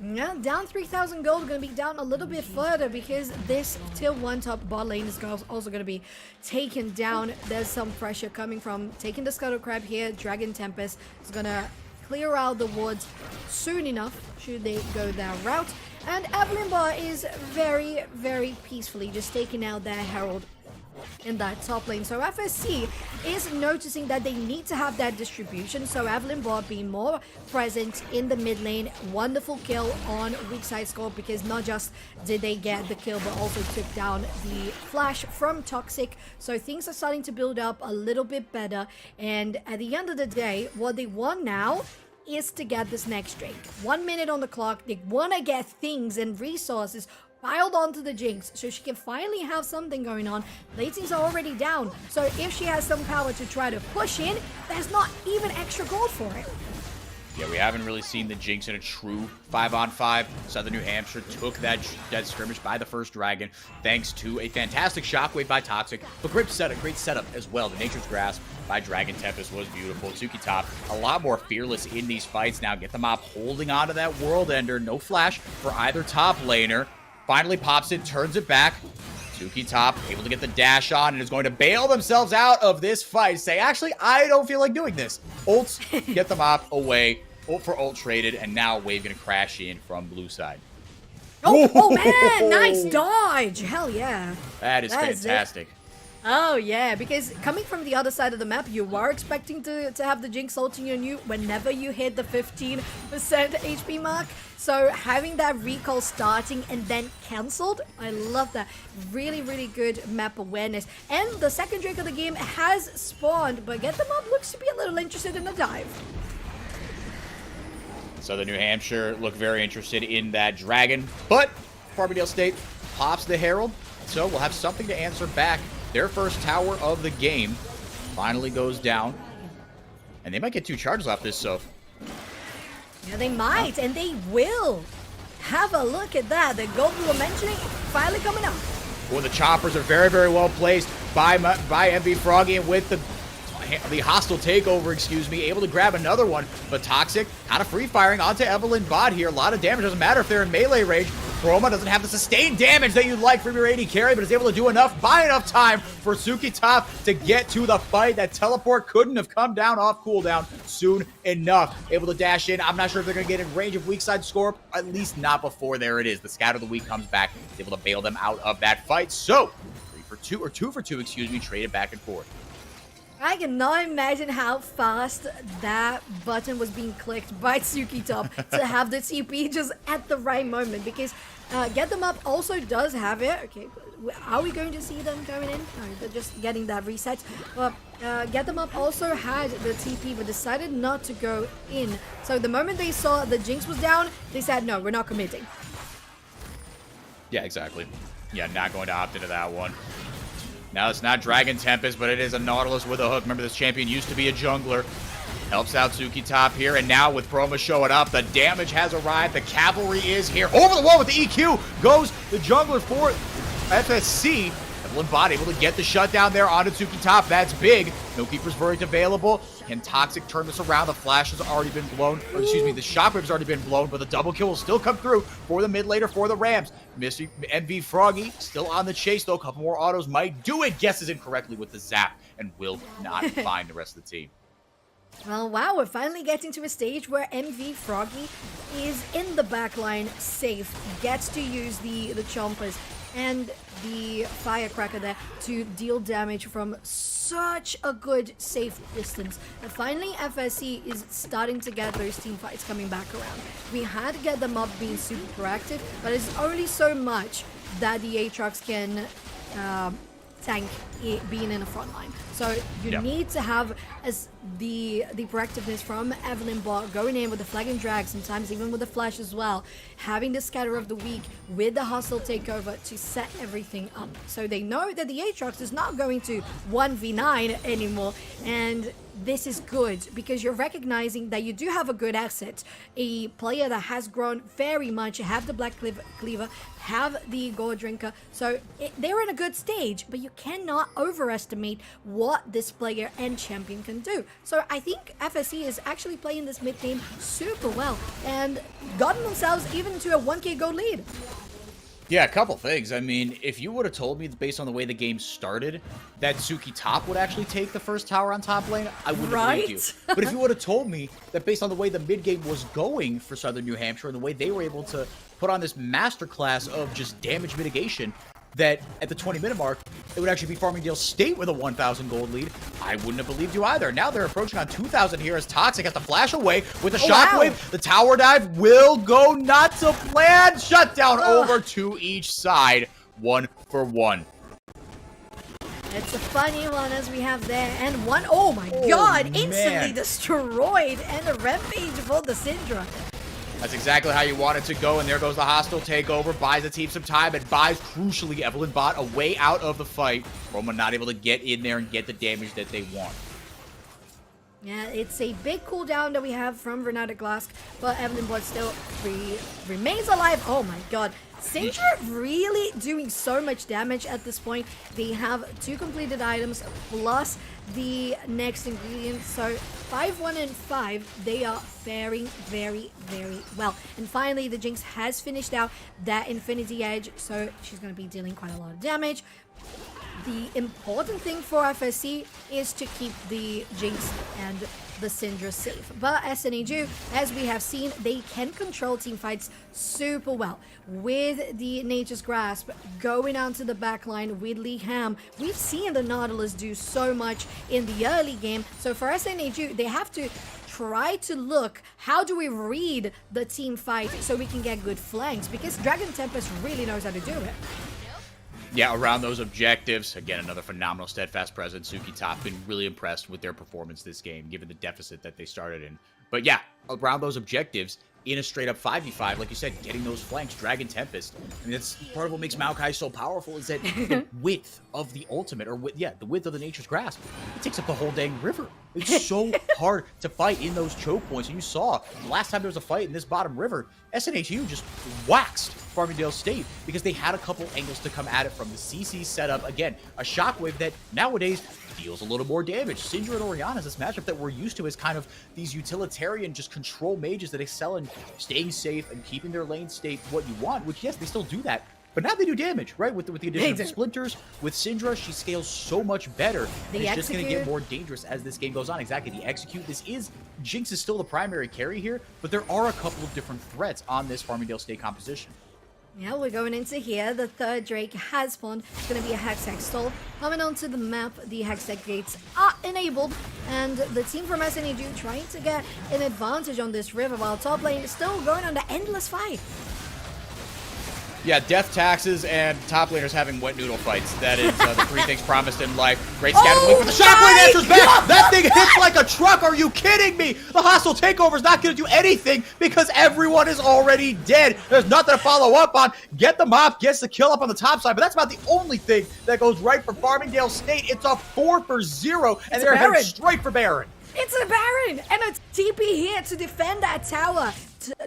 Yeah, down 3,000 gold, going to be down a little bit further because this tier 1 top bot lane is also going to be taken down. There's some pressure coming from taking the Scuttle Crab here. Dragon Tempest is going to clear out the wards soon enough should they go that route. And Evelyn Bar is very, very peacefully just taking out their Herald in that top lane. So FSC is noticing that they need to have that distribution. So Evelyn Bar being more present in the mid lane. Wonderful kill on weak side score because not just did they get the kill but also took down the flash from Toxic. So things are starting to build up a little bit better. And at the end of the day, what they want now is to get this next Drake. 1 minute on the clock. They want to get things and resources piled onto the Jinx so she can finally have something going on. Latings are already down, so if she has some power to try to push in, there's not even extra gold for it. Yeah, we haven't really seen the Jinx in a true 5-on-5. Southern New Hampshire took that skirmish by the first dragon thanks to a fantastic shockwave by Toxic, but great setup as well. The Nature's Grasp by Dragon Tempest was beautiful. Tsuki Top a lot more fearless in these fights now. Get the mob holding on to that World Ender. No flash for either top laner. Finally pops it, turns it back. Tsuki Top able to get the dash on and is going to bail themselves out of this fight. Say, actually, I don't feel like doing this. Ults, get the mob away. Ult for ult traded, and now Wave gonna crash in from blue side. Oh man, nice dodge. Hell yeah. That is fantastic. Oh yeah, because coming from the other side of the map, you are expecting to have the Jinx ulting on you whenever you hit the 15% HP mark. So having that recall starting and then cancelled, I love that. Really, really good map awareness. And the second Drake of the game has spawned, but Get Them Up looks to be a little interested in the dive. Southern New Hampshire look very interested in that dragon, but Farmingdale State pops the Herald, so we'll have something to answer back. Their first tower of the game finally goes down, and they might get 2 charges off this, so. Yeah, they might, and they will. Have a look at that. The gold we were mentioning finally coming up. Well, the choppers are very, very well placed by MV Froggy, and with the hostile takeover, able to grab another one, but Toxic kind of free firing onto Evelyn Bot here. A lot of damage, doesn't matter if they're in melee range. Chroma doesn't have the sustained damage that you'd like from your AD carry, but is able to do enough, buy enough time for Tsuki Top to get to the fight. That teleport couldn't have come down off cooldown soon enough. Able to dash in. I'm not sure if they're going to get in range of weak side score, at least not before there it is. The Scout of the Week comes back, is able to bail them out of that fight. So, 3 for 2, or 2 for 2, traded back and forth. I cannot imagine how fast that button was being clicked by Tsuki Top to have the TP just at the right moment, because Get Them Up also does have it. Okay, are we going to see them going in? No, they're just getting that reset. But Get Them Up also had the TP but decided not to go in. So the moment they saw the Jinx was down, they said, no, we're not committing. Yeah, exactly. Yeah, not going to opt into that one. Now, it's not Dragon Tempest, but it is a Nautilus with a hook. Remember, this champion used to be a jungler. Helps out Tsuki Top here, and now with Chroma showing up, the damage has arrived. The cavalry is here. Over the wall with the EQ goes the jungler for FSC. Evelyn Bot able to get the shutdown there onto Tsuki Top. That's big. No Keeper's Verdict available. Can Toxic turn this around? The flash has already been blown. Or excuse me, the shockwave has already been blown, but the double kill will still come through for the mid laner for the Rams. MV Froggy still on the chase, though. A couple more autos might do it. Guesses incorrectly with the zap and will not find the rest of the team. Well, wow, we're finally getting to a stage where MV Froggy is in the backline safe, gets to use the chompers and the firecracker there to deal damage from such a good safe distance. And finally FSC is starting to get those team fights coming back around. We had to Get Them Up being super proactive, but it's only so much that the Aatrox can tank being in the front line. So you need to have the proactiveness from Evelyn Bot, going in with the flag and drag, sometimes even with the flash as well, having the scatter of the week with the hostile takeover to set everything up. So they know that the Aatrox is not going to 1v9 anymore, and this is good because you're recognizing that you do have a good asset, a player that has grown very much, have the Black Cleaver, have the Gold Drinker, so they're in a good stage, but you cannot overestimate what this player and champion can do. So I think FSC is actually playing this mid game super well and gotten themselves even to a 1k gold lead. Yeah, a couple things. I mean, if you would have told me, based on the way the game started, that Suki Top would actually take the first tower on top lane, I wouldn't have believed you. But if you would have told me that based on the way the mid game was going for Southern New Hampshire and the way they were able to put on this masterclass of just damage mitigation, that at the 20-minute mark, it would actually be Farmingdale State with a 1,000 gold lead, I wouldn't have believed you either. Now they're approaching on 2,000 here as Toxic has to flash away with a shockwave. Wow. The tower dive will go not to plan. Shutdown over to each side. 1 for 1. It's a funny one as we have there. And one, oh my god, instantly man. destroyed. And a rampage for the Syndra. That's exactly how you want it to go, and there goes the hostile takeover. Buys the team some time, and buys, crucially, Evelyn Bot a way out of the fight. Roma not able to get in there and get the damage that they want. Yeah, it's a big cooldown that we have from Renata Glask, but Evelyn Bot still remains alive. Oh my god. Syndra really doing so much damage at this point. They have 2 completed items plus the next ingredient. So 5, 1, and 5, they are faring very, very well. And finally, the Jinx has finished out that Infinity Edge, so she's going to be dealing quite a lot of damage. The important thing for FSC is to keep the Jinx and the Syndra safe. But SNAG, as we have seen, they can control team fights super well. With the Nature's Grasp going onto the backline with Lee Ham, we've seen the Nautilus do so much in the early game. So for SNAG, they have to try to look, how do we read the team fight so we can get good flanks? Because Dragon Tempest really knows how to do it. Yeah, around those objectives, again, another phenomenal steadfast presence. Suki Top been really impressed with their performance this game, given the deficit that they started in. But yeah, around those objectives, in a straight-up 5v5, like you said, getting those flanks, Dragon Tempest. I mean, that's part of what makes Maokai so powerful, is that the width of the ultimate, or the width of the Nature's Grasp, it takes up the whole dang river. It's so hard to fight in those choke points. And you saw, the last time there was a fight in this bottom river, SNHU just waxed Farmingdale State because they had a couple angles to come at it from. The CC setup, again, a shockwave that nowadays deals a little more damage. Syndra and Orianna is this matchup that we're used to as kind of these utilitarian, just control mages that excel in staying safe and keeping their lane state what you want, which, yes, they still do that. But now they do damage, right? With the addition of the splinters, with Syndra, she scales so much better. And it's just going to get more dangerous as this game goes on. Exactly, the execute. Jinx is still the primary carry here, but there are a couple of different threats on this Farmingdale State composition. Yeah, we're going into here. The third Drake has spawned. It's going to be a Hextech stall. Coming onto the map, the Hextech gates are enabled. And the team from SNAG trying to get an advantage on this river, while top lane is still going on the endless fight. Yeah, death taxes and top laners having wet noodle fights. That is the 3 things promised in life. Great scatter blink for the shockwave answers back. That thing hits like a truck. Are you kidding me? The hostile takeover is not going to do anything because everyone is already dead. There's nothing to follow up on. Get the mop, gets the kill up on the top side, but that's about the only thing that goes right for Farmingdale State. It's a 4 for 0, and they're heading straight for Baron. It's a Baron and a TP here to defend that tower.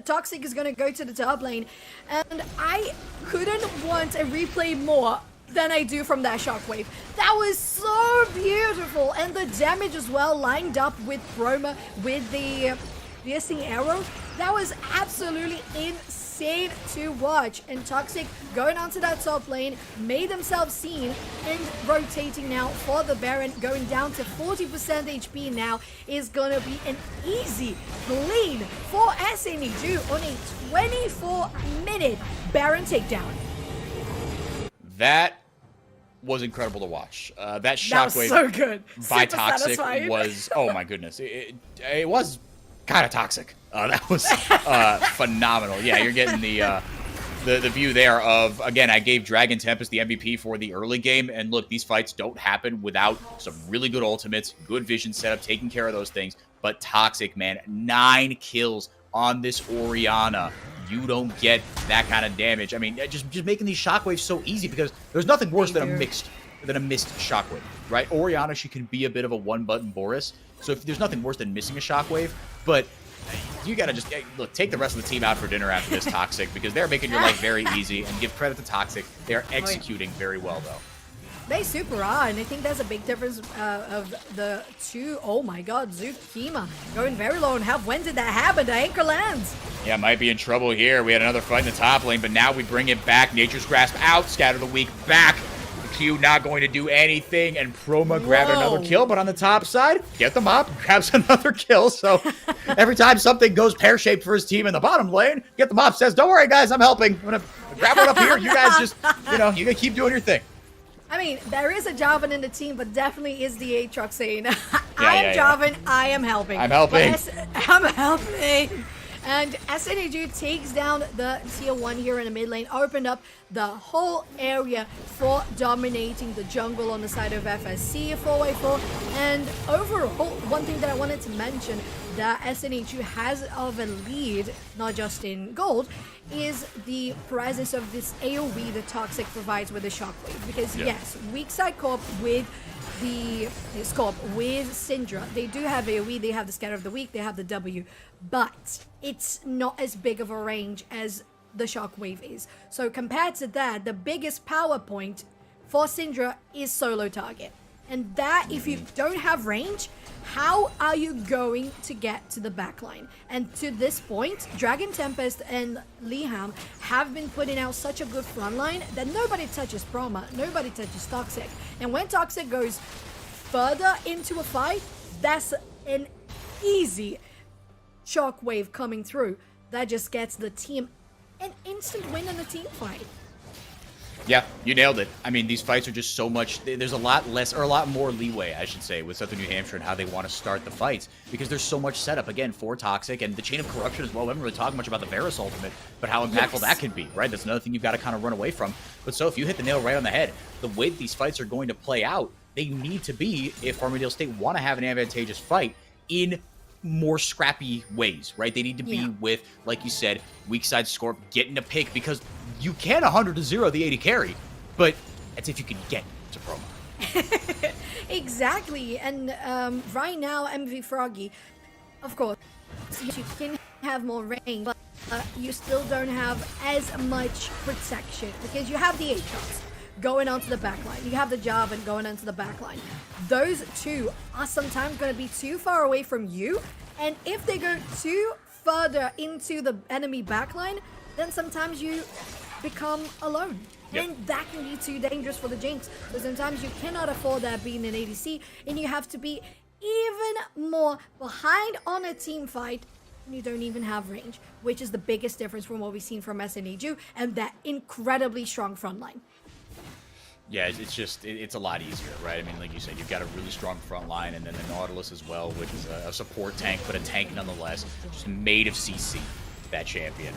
Toxic is going to go to the top lane, and I couldn't want a replay more than I do from that shockwave. That was so beautiful, and the damage as well lined up with Roma with the piercing arrow. That was absolutely insane to watch. And Toxic going onto that top lane, made themselves seen, and rotating now for the Baron, going down to 40% HP now, is gonna be an easy clean for SNAG on a 24-minute Baron takedown. That was incredible to watch. That shockwave That was so good. by Super Toxic satisfying. was, oh my goodness, it was kind of toxic. That was phenomenal. Yeah, you're getting the view there of, again, I gave Dragon Tempest the MVP for the early game, and look, these fights don't happen without some really good ultimates, good vision setup, taking care of those things. But Toxic, man, 9 kills on this Orianna. You don't get that kind of damage. I mean, just making these shockwaves so easy, because there's nothing worse than a missed shockwave, right? Orianna, she can be a bit of a one-button Boris, so if there's nothing worse than missing a shockwave, but you gotta just, look, take the rest of the team out for dinner after this, Toxic, because they're making your life very easy, and give credit to Toxic. They're executing very well, though. They super are, and I think there's a big difference of the two. Oh my god, Zukima going very low on health. When did that happen? The anchor lands. Yeah, might be in trouble here. We had another fight in the top lane, but now we bring it back. Nature's Grasp out, Scatter the Weak back. The Q not going to do anything, and Proma grabbed another kill, but on the top side, get them up, grabs another kill. So every time something goes pear-shaped for his team in the bottom lane, get them up, says, don't worry, guys, I'm helping. I'm going to grab one up here. You guys just, you know, you got to keep doing your thing. I mean, there is a Jarvan in the team, but definitely is the Aatrox saying, I am Jarvan, I am helping. I'm helping. I'm helping. And SNAG takes down the tier 1 here in the mid lane, opened up the whole area for dominating the jungle on the side of FSC 4x4. And overall, one thing that I wanted to mention that SNAG has of a lead, not just in gold, is the presence of this AoE that Toxic provides with the Shockwave. Because yes, weak side co-op with the scope with Syndra, they do have AoE, they have the Scatter of the Weak, they have the W, but it's not as big of a range as the Shockwave is. So compared to that, the biggest power point for Syndra is solo target. And that, if you don't have range, how are you going to get to the backline? And to this point, Dragon Tempest and Liham have been putting out such a good front line that nobody touches Proma, nobody touches Toxic. And when Toxic goes further into a fight, that's an easy Shockwave coming through that just gets the team an instant win in a team fight. Yeah, you nailed it. I mean, these fights are just so much, there's a lot less, or a lot more leeway, I should say, with Southern New Hampshire and how they want to start the fights, because there's so much setup, again, for Toxic, and the Chain of Corruption as well. We haven't really talked much about the Varus ultimate, but how impactful that can be, right? That's another thing you've got to kind of run away from. But so if you hit the nail right on the head, the way that these fights are going to play out, they need to be, if Farmingdale State want to have an advantageous fight, in more scrappy ways, right? They need to be with, like you said, weak side Scorp, getting a pick, because you can 100-0 the AD carry, but that's if you can get to Proma. Exactly, and right now, MV Froggy, of course, you can have more range, but you still don't have as much protection, because you have the Aatrox going onto the backline. You have the Jarvan going onto the backline. Those two are sometimes going to be too far away from you, and if they go too further into the enemy backline, then sometimes you become alone. And that can be too dangerous for the Jinx. So sometimes you cannot afford that being an ADC, and you have to be even more behind on a team fight, and you don't even have range, which is the biggest difference from what we've seen from SNEG and that incredibly strong front line. Yeah, it's just, it's a lot easier, right? I mean, like you said, you've got a really strong front line, and then the Nautilus as well, which is a support tank, but a tank nonetheless, just made of CC, that champion.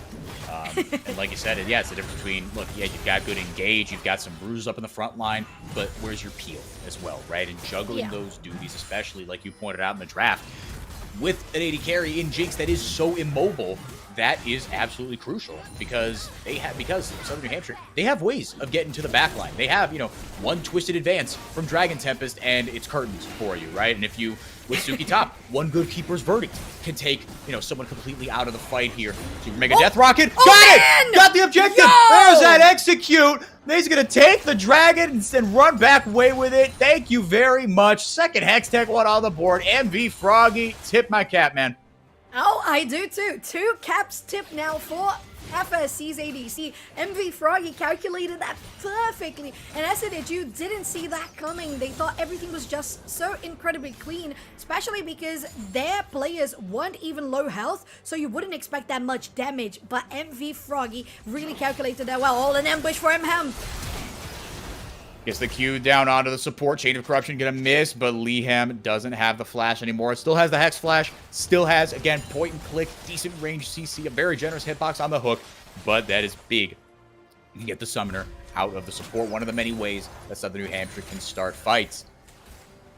And like you said, yeah, it's the difference between, look, yeah, you've got good engage, you've got some bruises up in the front line, but where's your peel as well, right? And juggling those duties, especially like you pointed out in the draft, with an AD carry in Jinx that is so immobile, that is absolutely crucial, because Southern New Hampshire, they have ways of getting to the back line. They have, one twisted advance from Dragon Tempest, and it's curtains for you, right? And if you, with Suki top, one good Keeper's Verdict can take, someone completely out of the fight here. Super Mega Death Rocket, got it! Got the objective! There's that execute! He's gonna take the dragon and run back away with it. Thank you very much. Second Hextech one on the board. MV Froggy, tip my cap, man. Oh, I do too. 2 caps tip now for FSC's ADC. MV Froggy calculated that perfectly. And SNHU didn't see that coming. They thought everything was just so incredibly clean, especially because their players weren't even low health, so you wouldn't expect that much damage. But MV Froggy really calculated that well. All an ambush for him. Gets the Q down onto the support. Chain of Corruption gonna miss, but Liham doesn't have the flash anymore. It still has the Hex Flash. Still has, again, point and click, decent range CC, a very generous hitbox on the hook, but that is big. You can get the Summoner out of the support. One of the many ways that Southern New Hampshire can start fights.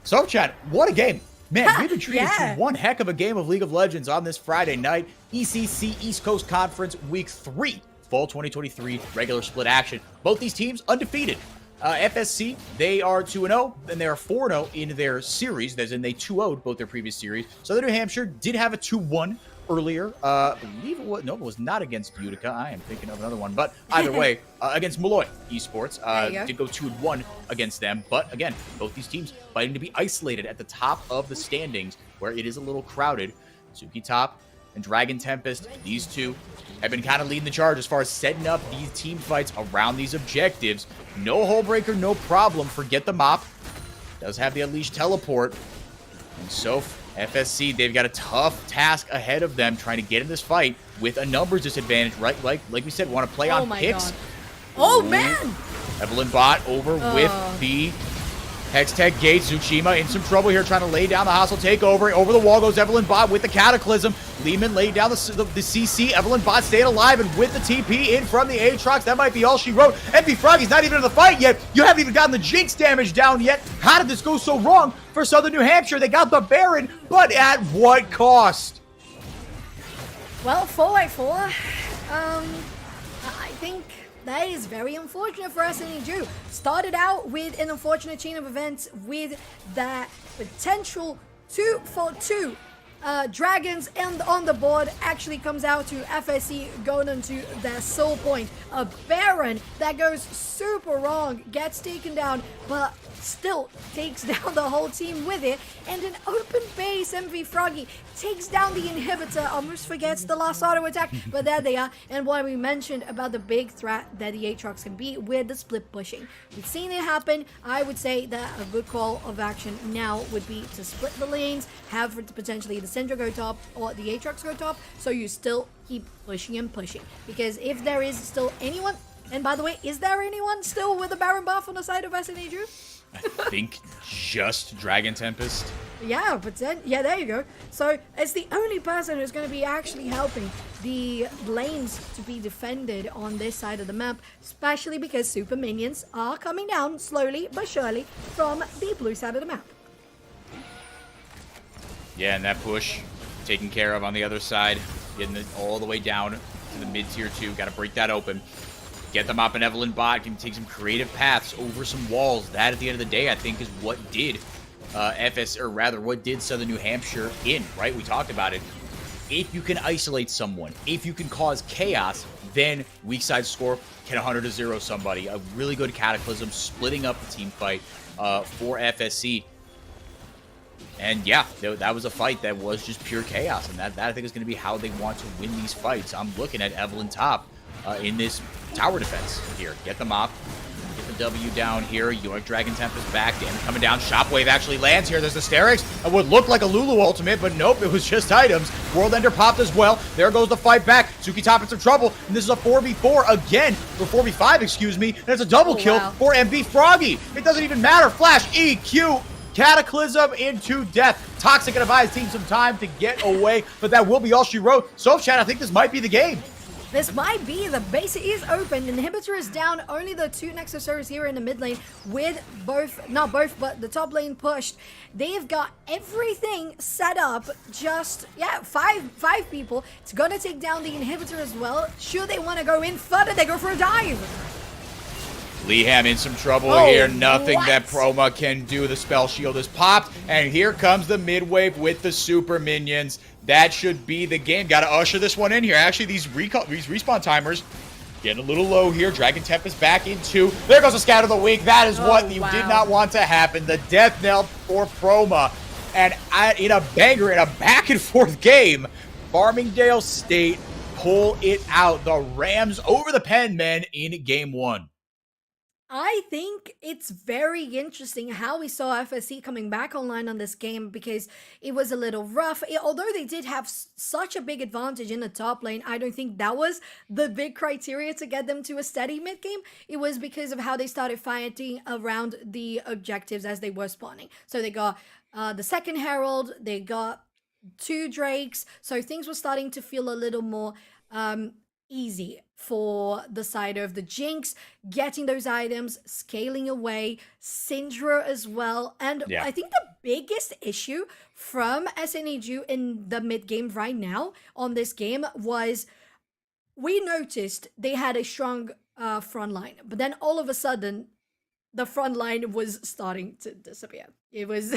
So, chat, what a game. Man, we've been treated to one heck of a game of League of Legends on this Friday night. ECC East Coast Conference Week 3, Fall 2023 regular split action. Both these teams undefeated. FSC, they are 2-0, and they are 4-0 in their series. As in, they 2-0'd both their previous series. Southern New Hampshire did have a 2-1 earlier. I believe it was not against Utica. I am thinking of another one. But either way, against Malloy Esports. Did go 2-1 against them. But again, both these teams fighting to be isolated at the top of the standings where it is a little crowded. Suki Top and Dragon Tempest, these two have been kind of leading the charge as far as setting up these team fights around these objectives. No hull breaker, no problem. Forget the mop. Does have the Unleashed teleport. And so FSC, they've got a tough task ahead of them trying to get in this fight with a numbers disadvantage, right? Like we said, want to play on picks. God. Oh, man! Evelyn Bot over with the Hextech Gate. Tsushima in some trouble here, trying to lay down the hostile takeover. Over the wall goes Evelyn Bot with the Cataclysm. Lehman laid down the CC. Evelyn Bot stayed alive, and with the TP in from the Aatrox, that might be all she wrote. MP Froggy's not even in the fight yet. You haven't even gotten the Jinx damage down yet. How did this go so wrong for Southern New Hampshire? They got the Baron, but at what cost? Well, 4x4, I think that is very unfortunate for SNEG. Started out with an unfortunate chain of events with that potential 2-for-2 dragons, and on the board actually comes out to FSC going into their soul point. A Baron that goes super wrong, gets taken down, but still takes down the whole team with it. And an open base MV Froggy takes down the inhibitor, almost forgets the last auto attack, but there they are. And what we mentioned about the big threat that the Aatrox can be with the split pushing. We've seen it happen. I would say that a good call of action now would be to split the lanes, have potentially the Syndra go top or the Aatrox go top, so you still keep pushing and pushing. Because if there is still anyone, and by the way, is there anyone still with a Baron buff on the side of SNEG? I think just Dragon Tempest. Yeah, but then, yeah, there you go. So it's the only person who's going to be actually helping the lanes to be defended on this side of the map, especially because super minions are coming down slowly but surely from the blue side of the map. Yeah, and that push taken care of on the other side, getting it all the way down to the mid-tier 2. Got to break that open. Get them up, and Evelyn Bot can take some creative paths over some walls. That, at the end of the day, I think is what did what did Southern New Hampshire in, right? We talked about it. If you can isolate someone, if you can cause chaos, then weak side score can 100-0 somebody. A really good Cataclysm, splitting up the team fight for FSC. And yeah, that was a fight that was just pure chaos, and that I think is going to be how they want to win these fights. I'm looking at Evelyn top in this tower defense here. Get them off. Get the W down here. Yoink Dragon Tempest back. Damage coming down. Shockwave actually lands here. There's the Sterix. It would look like a Lulu ultimate, but nope, it was just items. World Ender popped as well. There goes the fight back. Suki top in some trouble, and this is a 4v4 again, or 4v5, excuse me, and it's a double kill for MV Froggy. It doesn't even matter. Flash, EQ, Cataclysm into death. Toxic gonna buy his team some time to get away, but that will be all she wrote. So, Chat, I think this might be the game. This might be. The base is open. Inhibitor is down. Only the two Nexus servers here in the mid lane with not both, but the top lane pushed. They've got everything set up. Just, yeah, five people. It's gonna take down the inhibitor as well. Should they want to go in further, they go for a dive. Leham in some trouble here. Nothing that Proma can do. The spell shield is popped, and here comes the mid-wave with the super minions. That should be the game. Got to usher this one in here. Actually, these respawn timers getting a little low here. Dragon Tempest back in 2. There goes a Scatter the Weak. That is what you did not want to happen. The death knell for Proma. And in a banger, in a back-and-forth game, Farmingdale State pull it out. The Rams over the Penmen in Game 1. I think it's very interesting how we saw FSC coming back online on this game, because it was a little rough. Although they did have such a big advantage in the top lane, I don't think that was the big criteria to get them to a steady mid game. It was because of how they started fighting around the objectives as they were spawning. So they got the second Herald, they got 2 Drakes, so things were starting to feel a little more easy for the side of the Jinx, getting those items, scaling away, Syndra as well. And I think the biggest issue from SNEG in the mid game right now on this game was we noticed they had a strong front line, but then all of a sudden the front line was starting to disappear. It was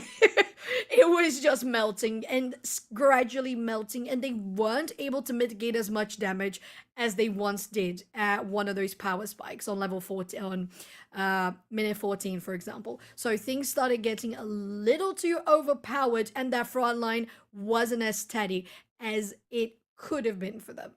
It was just melting and gradually melting, and they weren't able to mitigate as much damage as they once did at one of those power spikes on level 14, on minute 14, for example. So things started getting a little too overpowered, and that front line wasn't as steady as it could have been for them.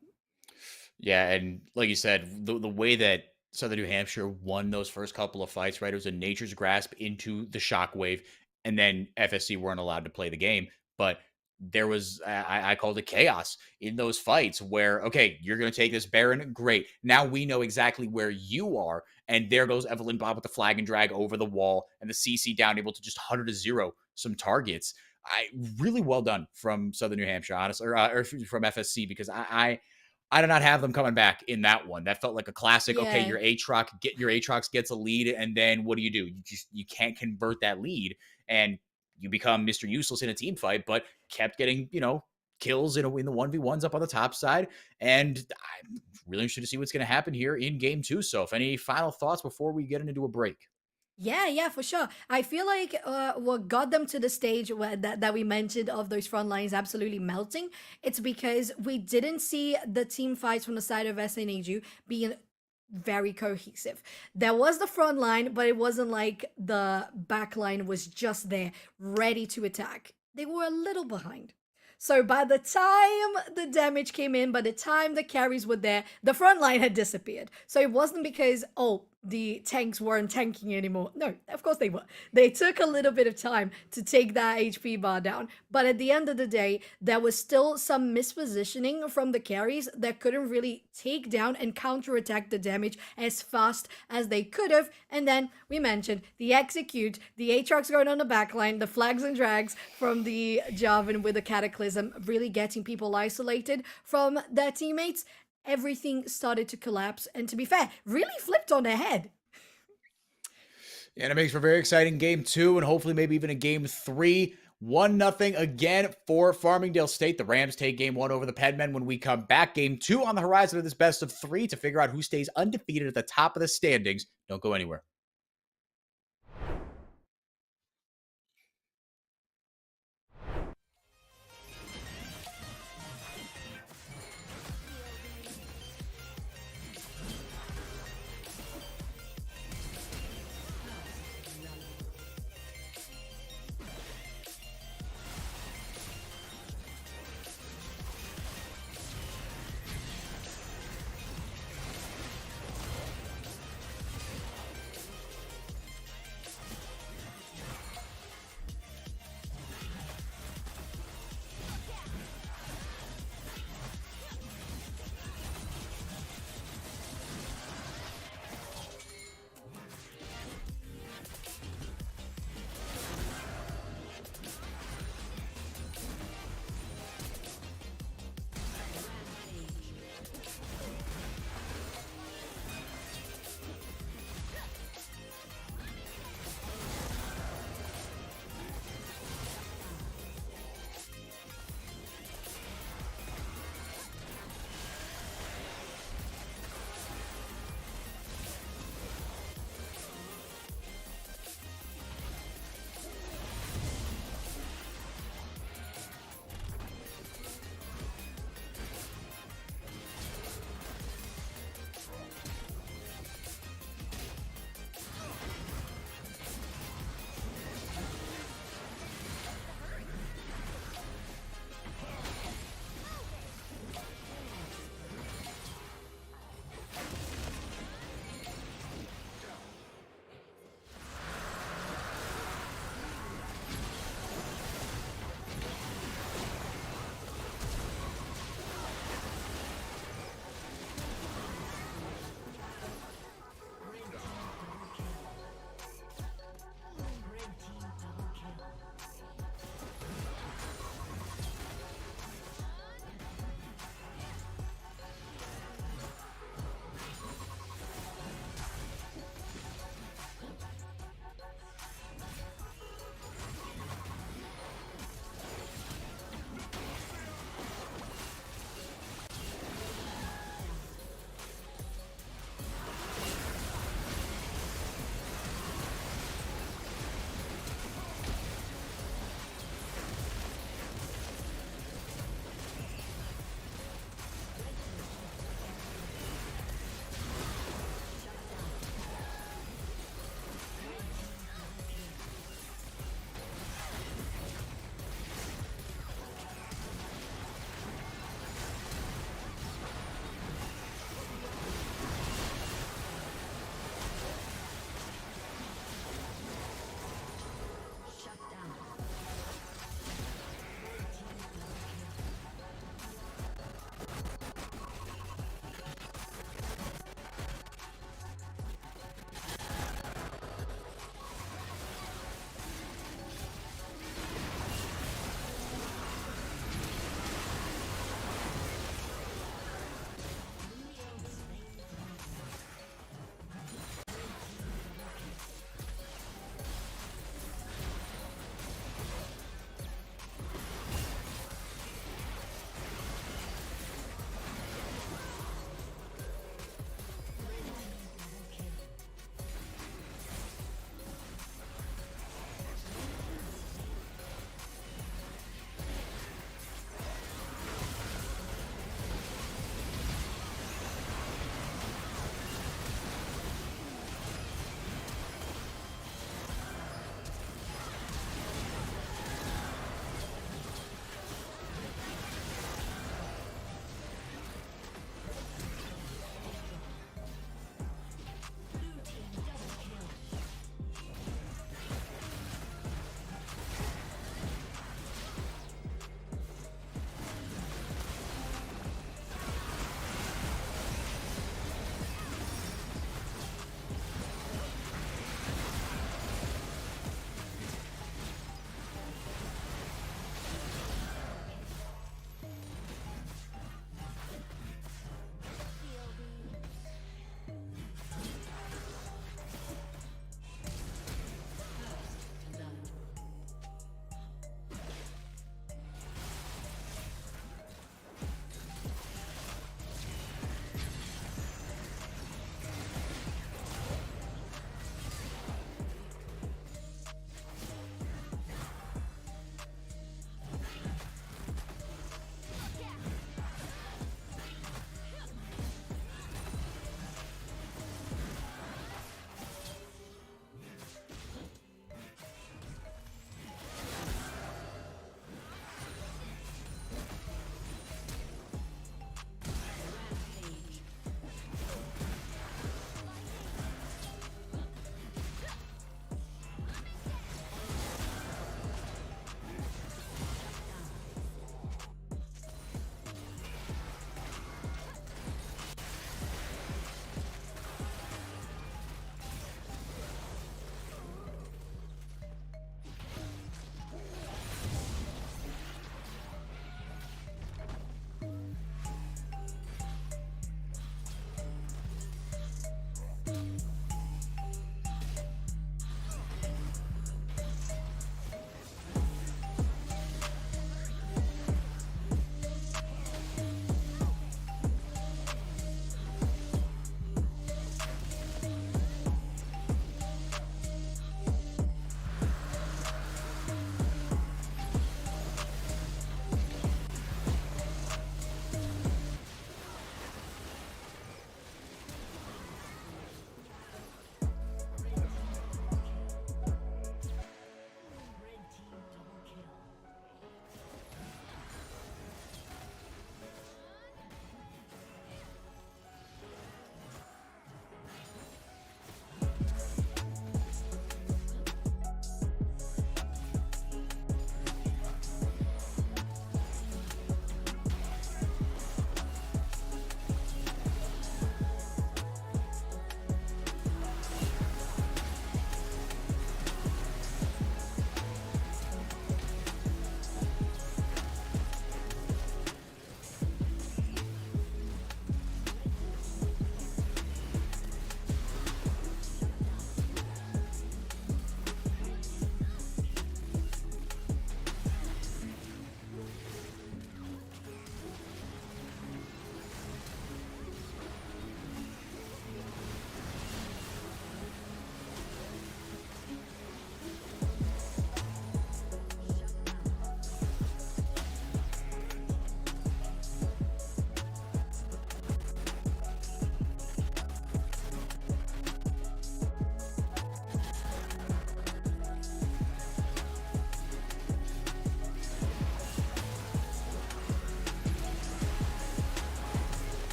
Yeah, and like you said, the way that Southern New Hampshire won those first couple of fights, right? It was a nature's grasp into the shockwave, and then FSC weren't allowed to play the game. But there was, I called it chaos in those fights where, okay, you're going to take this Baron, great. Now we know exactly where you are, and there goes Evelyn Bob with the flag and drag over the wall, and the CC down, able to just 100-0 some targets. Really well done from Southern New Hampshire, honestly, or from FSC, because I did not have them coming back in that one. That felt like a classic. Yeah. Okay, your Aatrox gets a lead, and then what do? You can't convert that lead, and you become Mr. Useless in a team fight. But kept getting kills in the 1v1s up on the top side, and I'm really interested to see what's going to happen here in game 2. So, if any final thoughts before we get into a break? Yeah, for sure. I feel like what got them to the stage that we mentioned of those front lines absolutely melting, it's because we didn't see the team fights from the side of SNAG being very cohesive. There was the front line, but it wasn't like the back line was just there, ready to attack. They were a little behind. So by the time the damage came in, by the time the carries were there, the front line had disappeared. So it wasn't because, the tanks weren't tanking anymore. No, of course they were. They took a little bit of time to take that HP bar down. But at the end of the day, there was still some mispositioning from the carries that couldn't really take down and counterattack the damage as fast as they could have. And then we mentioned the execute, the Aatrox going on the backline, the flags and drags from the Jarvan with the Cataclysm, really getting people isolated from their teammates. Everything started to collapse, and to be fair, really flipped on their head. And it makes for a very exciting game 2, and hopefully maybe even a game 3. 1-0 again for Farmingdale State. The Rams take game 1 over the Pedmen. When we come back, game 2 on the horizon of this best of 3 to figure out who stays undefeated at the top of the standings. Don't go anywhere.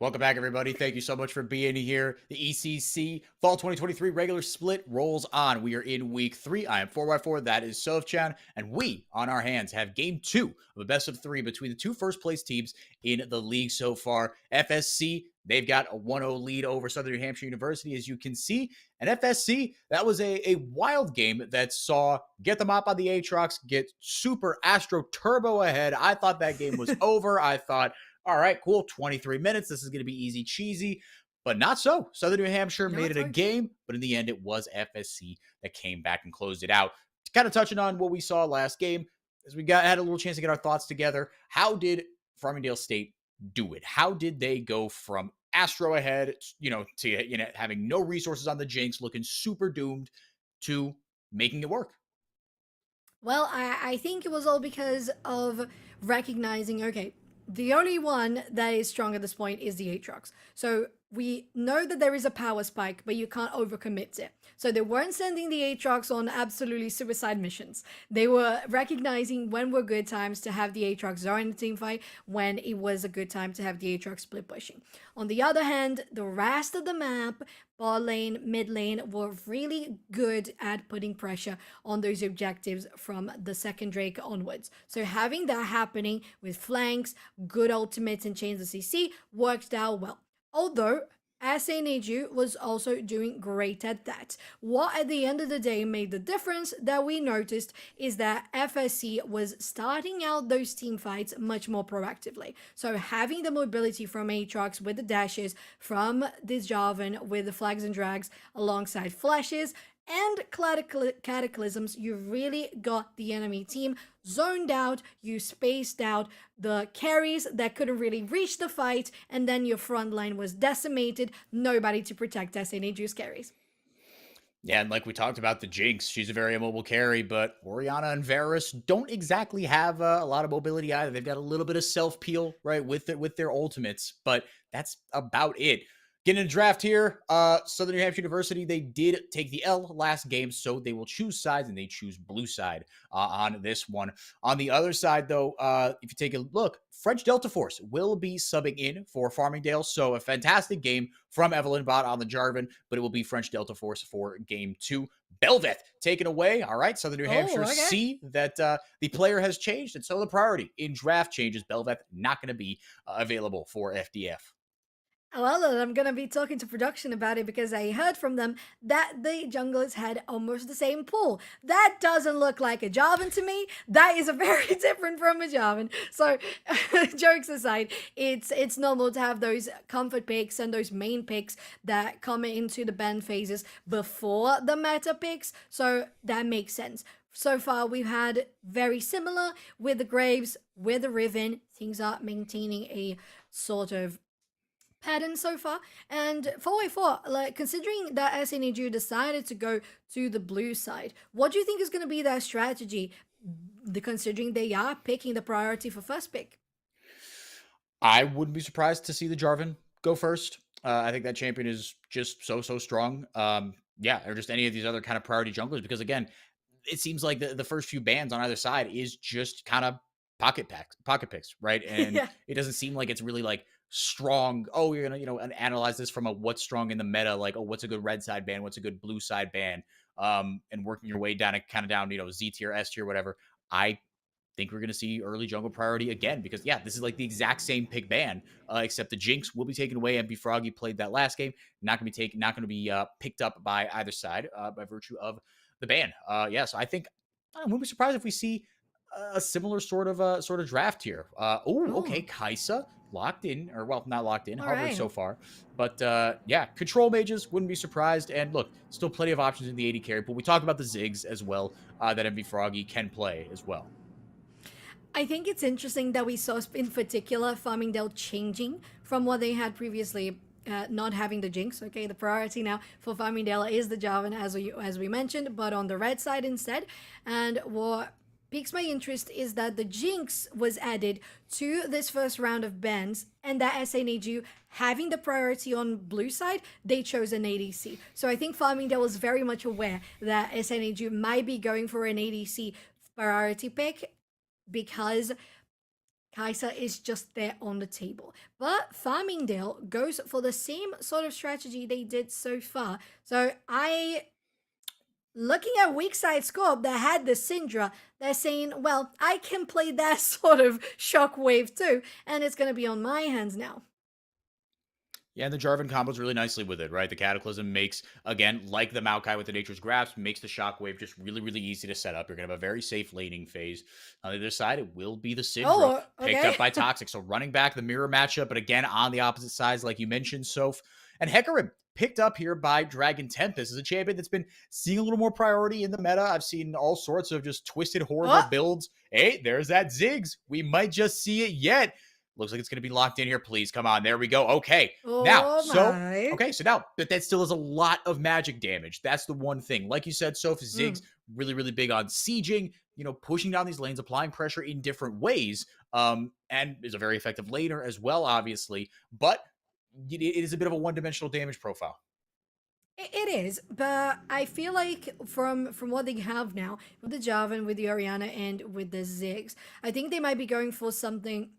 Welcome back, everybody. Thank you so much for being here. The ECC Fall 2023 regular split rolls on. We are in week 3. I am 4x4. That is Sovchan. And we, on our hands, have game 2 of a best of 3 between the 2 first place teams in the league so far. FSC, they've got a 1-0 lead over Southern New Hampshire University, as you can see. And FSC, that was a wild game that saw get the mop on the Aatrox, get Super Astro Turbo ahead. I thought that game was over. I thought, all right, cool, 23 minutes. This is going to be easy cheesy, but not so. Southern New Hampshire made it a game, but in the end, it was FSC that came back and closed it out. Kind of touching on what we saw last game, as we had a little chance to get our thoughts together. How did Farmingdale State do it? How did they go from Astro ahead, to having no resources on the Jinx, looking super doomed, to making it work? Well, I think it was all because of recognizing, okay, the only one that is strong at this point is the Aatrox. So we know that there is a power spike, but you can't overcommit it. So they weren't sending the Aatrox on absolutely suicide missions. They were recognizing when were good times to have the Aatrox join the team fight, when it was a good time to have the Aatrox split pushing. On the other hand, the rest of the map, bot lane, mid lane, were really good at putting pressure on those objectives from the second Drake onwards. So having that happening with flanks, good ultimates and chains of CC worked out well. Although SNAG was also doing great at that. What at the end of the day made the difference that we noticed is that FSC was starting out those team fights much more proactively. So having the mobility from Aatrox with the dashes, from this Jarvan with the flags and drags alongside flashes, and cataclysms, you really got the enemy team zoned out, you spaced out the carries that couldn't really reach the fight, and then your front line was decimated, nobody to protect SNAG's carries. Yeah, and like we talked about, the Jinx, she's a very immobile carry, but Orianna and Varus don't exactly have a lot of mobility either. They've got a little bit of self-peel, right, with their ultimates, but that's about it. Getting a draft here, Southern New Hampshire University, they did take the L last game, so they will choose sides, and they choose blue side on this one. On the other side, though, if you take a look, French Delta Force will be subbing in for Farmingdale, so a fantastic game from Evelyn Bot on the Jarvan, but it will be French Delta Force for game 2. Belveth taken away. All right, Southern New Hampshire see that the player has changed, and so the priority in draft changes. Belveth not going to be available for FDF. Well, I'm gonna be talking to production about it because I heard from them that the junglers had almost the same pool. That doesn't look like a Jarvan to me. That is a very different from a Jarvan. So, jokes aside, it's normal to have those comfort picks and those main picks that come into the ban phases before the meta picks. So that makes sense. So far, we've had very similar with the Graves, with the Riven. Things are maintaining a sort of pattern so far. And 4x4, like, considering that SNAG decided to go to the blue side, what do you think is going to be their strategy, considering they are picking the priority for first pick? I wouldn't be surprised to see the Jarvan go first. I think that champion is just so strong. Yeah, or just any of these other kind of priority junglers, because again, it seems like the first few bans on either side is just kind of pocket picks, right? And Yeah. it doesn't seem like it's really like strong. Oh, you're gonna analyze this from a what's strong in the meta, like, oh, what's a good red side ban, what's a good blue side ban, and working your way down and kind of down, Z tier, S tier, whatever. I think we're going to see early jungle priority again, because yeah, this is like the exact same pick ban, except the Jinx will be taken away. MB Froggy played that last game, not going to be picked up by either side by virtue of the ban. Yeah, so I think I wouldn't be surprised if we see a similar sort of draft here. Okay, Kaisa locked in, or well, not locked in, Harvard so far, but yeah, control mages, wouldn't be surprised. And look, still plenty of options in the AD carry, but we talked about the Ziggs as well, that MB Froggy can play as well. I think it's interesting that we saw in particular Farmingdale changing from what they had previously, not having the Jinx. Okay, the priority now for Farmingdale is the Jarvan, as we mentioned, but on the red side instead. And what piques my interest is that the Jinx was added to this first round of bans, and that SNAG, having the priority on blue side, they chose an ADC. So I think Farmingdale was very much aware that SNAG might be going for an ADC priority pick, because Kai'Sa is just there on the table. But Farmingdale goes for the same sort of strategy they did so far. So looking at weak side scope that had the Syndra, they're saying, well, I can play that sort of shockwave too, and it's going to be on my hands now. Yeah, and the Jarvan combos really nicely with it, right? The Cataclysm makes, again, like the Maokai with the Nature's Grasp, makes the Shockwave just really, really easy to set up. You're going to have a very safe laning phase. On the other side, it will be the Syndra, picked up by Toxic. So running back the mirror matchup, but again, on the opposite sides, like you mentioned, Soph. And Hecarim, picked up here by Dragon Tempest, is a champion that's been seeing a little more priority in the meta. I've seen all sorts of just twisted, horrible builds. Hey, there's that Ziggs. We might just see it yet. Looks like it's going to be locked in here. Please, come on. There we go. Okay. Now, so now, but that still is a lot of magic damage. That's the one thing. Like you said, Soph, Ziggs really, really big on sieging, pushing down these lanes, applying pressure in different ways, and is a very effective laner as well, obviously. But it is a bit of a one-dimensional damage profile. It is, but I feel like from what they have now, with the Jarvan, with the Orianna, and with the Ziggs, I think they might be going for something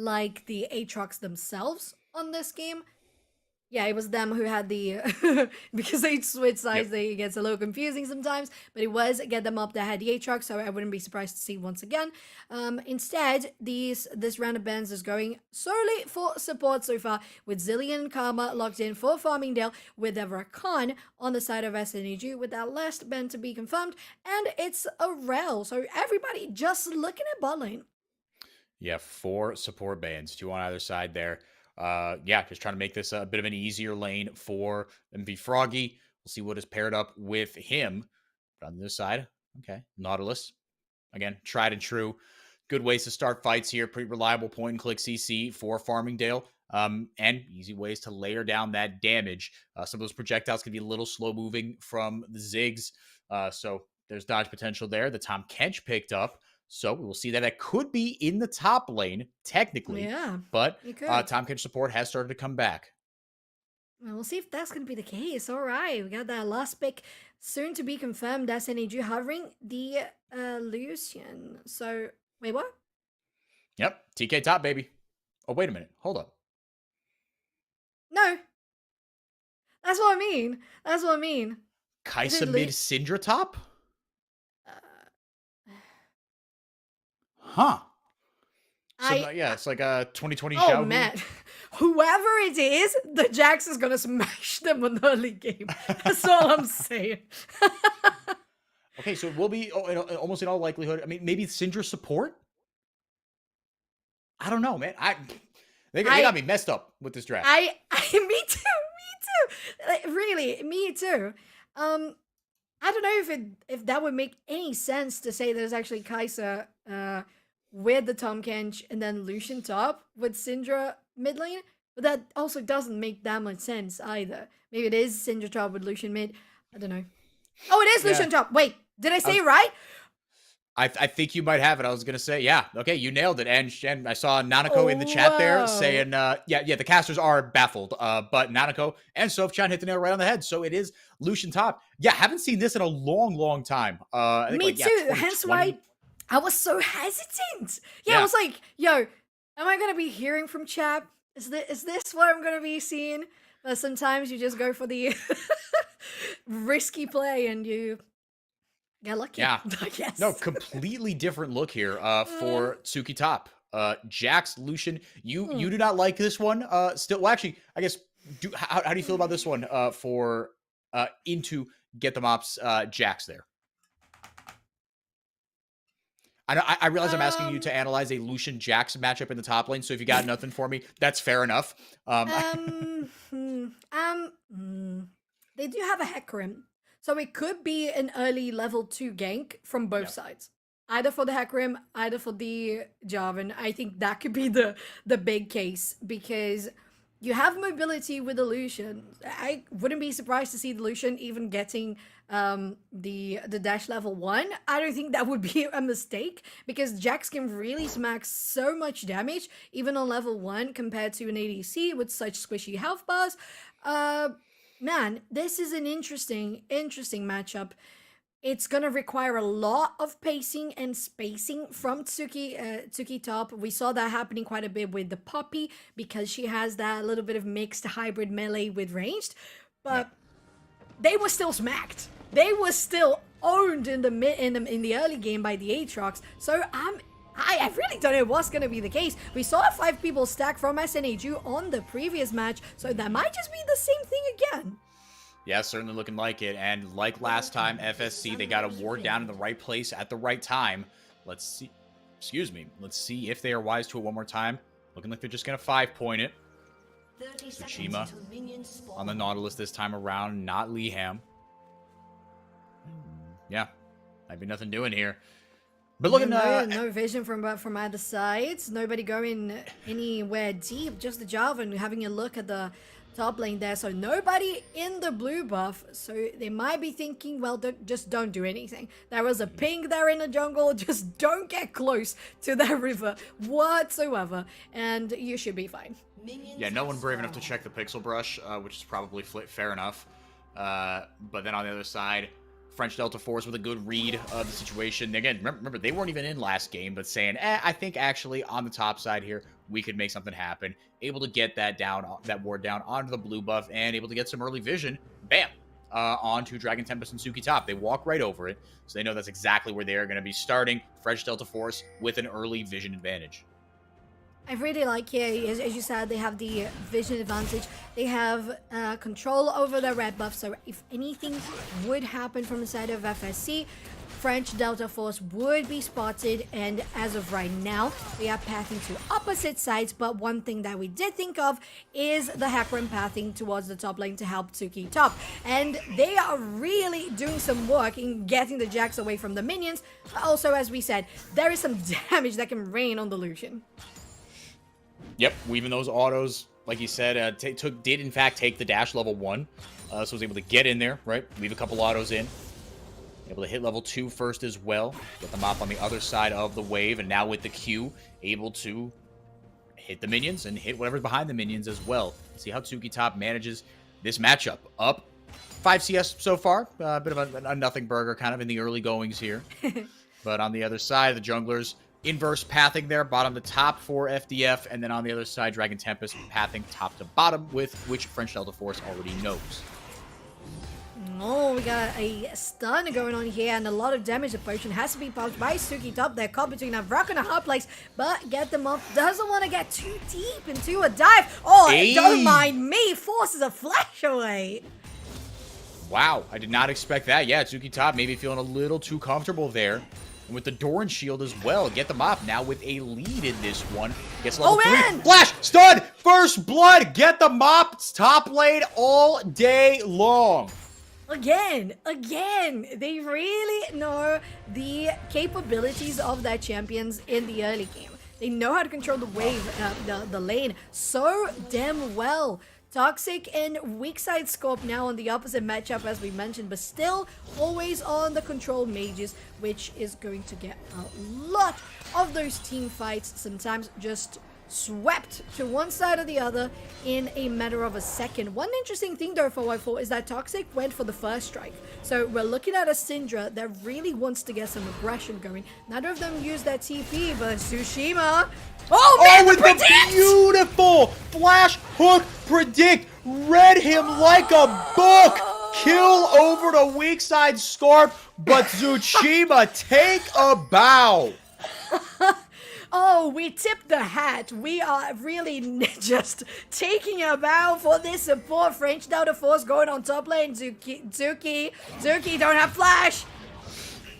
like the Aatrox themselves on this game. Yeah, it was them who had the because they switch sides, it gets a little confusing sometimes, but it was Get Them Up that had the Aatrox, so I wouldn't be surprised to see once again. Instead, this round of bans is going solely for support so far, with Zillion and Karma locked in for Farmingdale, with the Rakan on the side of SNEG, with that last ban to be confirmed, and it's a Rel, so everybody just looking at bot lane. Yeah, 4 support bans, 2 on either side there. Just trying to make this a bit of an easier lane for MV Froggy. We'll see what is paired up with him. But on this side, okay, Nautilus. Again, tried and true. Good ways to start fights here. Pretty reliable point and click CC for Farmingdale. And easy ways to layer down that damage. Some of those projectiles can be a little slow moving from the Ziggs. So there's dodge potential there. The Tom Kench picked up. So we will see that could be in the top lane, technically. Yeah. But Tom Kench support has started to come back. Well, we'll see if that's going to be the case. All right. We got that last pick soon to be confirmed. SNEG hovering the Lucian. So, wait, what? Yep. TK top, baby. Oh, wait a minute. Hold up. No. That's what I mean. Kai'Sa mid Syndra top? Huh. So, it's like a 2020 show. Oh, man. Whoever it is, the Jax is going to smash them in the early game. That's all I'm saying. Okay, so it will be almost in all likelihood. I mean, maybe Syndra support? I don't know, man. They got me messed up with this draft. Me too. Like, really, me too. I don't know if that would make any sense to say there's actually Kai'Sa with the Tom Kench and then Lucian top with Syndra mid lane, but that also doesn't make that much sense either. Maybe it is Syndra top with Lucian mid. I don't know. Oh, it is Lucian top. Wait, did I say it right? I think you might have it. I was gonna say, yeah, okay, you nailed it. And I saw Nanako in the chat there saying, the casters are baffled. But Nanako and Sofchan hit the nail right on the head. So it is Lucian top. Yeah, haven't seen this in a long, long time. I think Me too. Hence why I was so hesitant. Yeah, I was like, yo, am I gonna be hearing from chat? Is this what I'm gonna be seeing? But sometimes you just go for the risky play and you get lucky. Yeah. I guess. No, completely different look here for Tsuki top. Jax, Lucian, you do not like this one. Still, well, actually, I guess, how do you feel about this one for into Get Them Ops Jax there? I realize I'm asking you to analyze a Lucian Jax matchup in the top lane, so if you got nothing for me, that's fair enough. They do have a Hecarim, so it could be an early level 2 gank from both sides. Either for the Hecarim, either for the Jarvan. I think that could be the big case, because you have mobility with the Lucian. I wouldn't be surprised to see the Lucian even getting the dash level 1. I don't think that would be a mistake, because Jax can really smack so much damage even on level 1 compared to an ADC with such squishy health bars. Man, this is an interesting matchup. It's gonna require a lot of pacing and spacing from Tsuki top. We saw that happening quite a bit with the Poppy because she has that little bit of mixed hybrid melee with ranged, but they were still smacked. They were still owned in the early game by the Aatrox. So I really don't know what's going to be the case. We saw 5 people stack from SNHU on the previous match, so that might just be the same thing again. Yeah, certainly looking like it. And like last time, FSC, they got a ward down in the right place at the right time. Let's see. Excuse me. Let's see if they are wise to it one more time. Looking like they're just going to 5-point it. Tsushima on the Nautilus this time around, not Leham. Yeah, might be nothing doing here. But looking no vision from either sides. Nobody going anywhere deep. Just the Jarvan having a look at the top lane there. So nobody in the blue buff. So they might be thinking, well, just don't do anything. There was a ping there in the jungle. Just don't get close to that river whatsoever, and you should be fine. Yeah, no one brave enough to check the pixel brush, which is probably fair enough. But then on the other side, French Delta Force with a good read of the situation. Again, remember, they weren't even in last game, but saying, I think actually on the top side here, we could make something happen. Able to get that ward down onto the blue buff, and able to get some early vision. Bam! Onto Dragon Tempest and Tsuki top. They walk right over it, so they know that's exactly where they are going to be starting. French Delta Force with an early vision advantage. I really like here, as you said, they have the vision advantage. They have control over the red buff, so if anything would happen from the side of FSC, French Delta Force would be spotted, and as of right now, we are pathing to opposite sides, but one thing that we did think of is the Hecarim pathing towards the top lane to help Tsuki top, and they are really doing some work in getting the Jax away from the minions. Also, as we said, there is some damage that can rain on the Lucian. Yep, weaving those autos, like you said, did in fact take the dash level 1. So was able to get in there, right? Leave a couple autos in. Able to hit level 2 first as well. Get them off on the other side of the wave, and now with the Q, able to hit the minions and hit whatever's behind the minions as well. See how Tsuki top manages this matchup. Up 5 CS so far. A bit of a nothing burger kind of in the early goings here. But on the other side, the junglers inverse pathing there, bottom to top for FDF, and then on the other side, Dragon Tempest pathing top to bottom, with which French Delta Force already knows. Oh, we got a stun going on here, and a lot of damage. The potion has to be popped by Tsuki top. They're caught between a rock and a hard place, but get them up. Doesn't want to get too deep into a dive. Oh, hey. Don't mind me. Forces a flash away. Wow, I did not expect that. Yeah, Tsuki top maybe feeling a little too comfortable there. And with the Doran shield as well, get them up now with a lead in this one. Gets level 3. Man. Flash, stun, first blood, get the mop, top lane all day long. Again, they really know the capabilities of their champions in the early game. They know how to control the wave, the lane so damn well. Toxic and weak side scope now on the opposite matchup as we mentioned, but still always on the control mages, which is going to get a lot of those team fights, sometimes just swept to one side or the other in a matter of a second. One interesting thing though for Y4 is that Toxic went for the first strike. So we're looking at a Syndra that really wants to get some aggression going. Neither of them used that TP, but Tsushima... Oh, man, with the beautiful flash hook predict, read him like a book. Kill over the weak side scarf, but Tsushima take a bow. Oh, we tipped the hat. We are really just taking a bow for this support. French Delta Force going on top lane. Zuki don't have flash.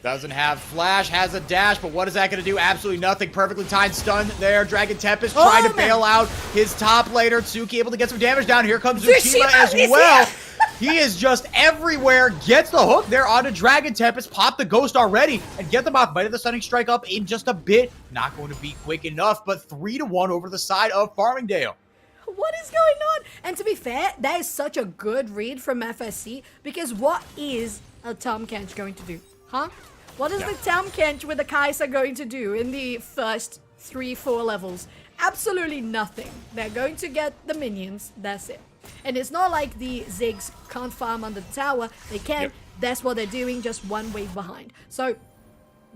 Doesn't have flash, has a dash, but what is that going to do? Absolutely nothing. Perfectly timed stun there. Dragon Tempest trying to bail out his top laner. Tsuki able to get some damage down. Here comes Tsushima as well. He is just everywhere. Gets the hook there onto Dragon Tempest. Pop the ghost already and get them off. Might have the stunning strike up in just a bit. Not going to be quick enough, but 3-1 over the side of Farmingdale. What is going on? And to be fair, that is such a good read from FSC, because what is a Tahm Kench going to do? Huh? What is the Tahm Kench with the Kai'Sa going to do in the first 3-4 levels? Absolutely nothing. They're going to get the minions. That's it. And it's not like the Ziggs can't farm on the tower. They can. that's what they're doing, just one wave behind. So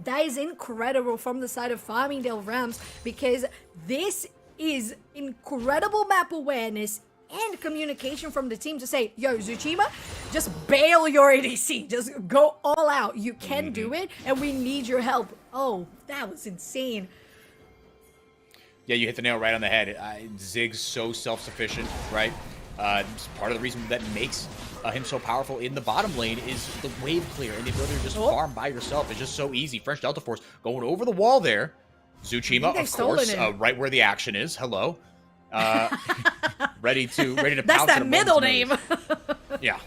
that is incredible from the side of Farmingdale Rams, because this is incredible map awareness and communication from the team to say, yo, Tsushima, just bail your ADC. Just go all out. You can do it, and we need your help. Oh, that was insane. Yeah, you hit the nail right on the head. Zig's so self-sufficient, right? Part of the reason that makes him so powerful in the bottom lane is the wave clear and the ability to just farm by yourself. It's just so easy. French Delta Force going over the wall there. Tsushima, of course, right where the action is. Hello. Ready to That's pounce. that middle name. Yeah.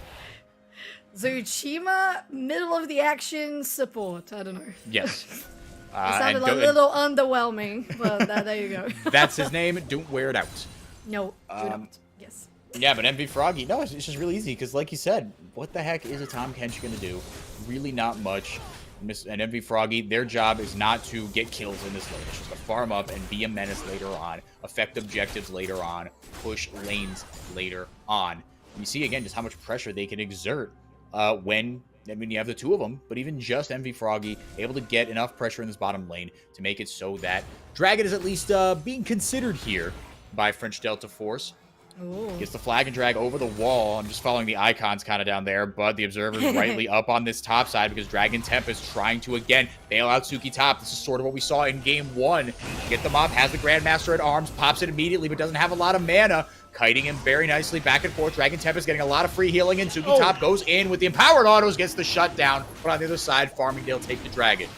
Tsushima, middle of the action support. I don't know. Yes. It sounded a little underwhelming, but there you go. That's his name. Don't wear it out. No, do not. Yes. Yeah, but MV Froggy, no, it's just really easy because, like you said, what the heck is a Tahm Kench going to do? Really not much. And MV Froggy, their job is not to get kills in this lane. It's just to farm up and be a menace later on, affect objectives later on, push lanes later on. And you see, again, just how much pressure they can exert when, I mean, you have the two of them, but even just MV Froggy able to get enough pressure in this bottom lane to make it so that Dragon is at least being considered here by French Delta Force. Ooh. Gets the flag and drag over the wall. I'm just following the icons kind of down there, but the observer's rightly up on this top side because Dragon Tempest trying to, again, bail out Suki top. This is sort of what we saw in game 1. Get them up, has the Grandmaster at arms, pops it immediately, but doesn't have a lot of mana. Kiting him very nicely back and forth. Dragon Tempest getting a lot of free healing, and Suki top goes in with the empowered autos, gets the shutdown. But on the other side, Farmingdale take the Dragon.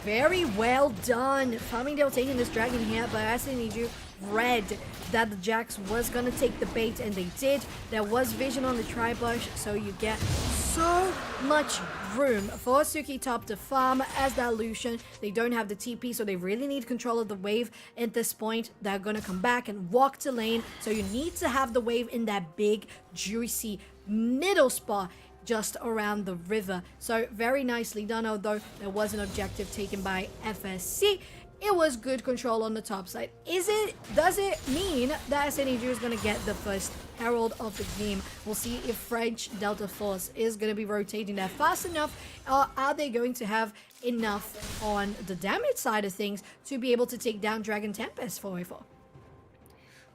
Very well done. Farmingdale taking this Dragon here, but as I need you, read that the Jax was gonna take the bait, and they did. There was vision on the tri-bush, so you get so much room for Suki top to farm as that Lucian. They don't have the TP, so they really need control of the wave at this point. They're gonna come back and walk to lane, so you need to have the wave in that big, juicy middle spot just around the river. So very nicely done, although there was an objective taken by FSC. It was good control on the top side. Does it mean that SNEG is going to get the first Herald of the game? We'll see if French Delta Force is going to be rotating that fast enough, or are they going to have enough on the damage side of things to be able to take down Dragon Tempest 4v4?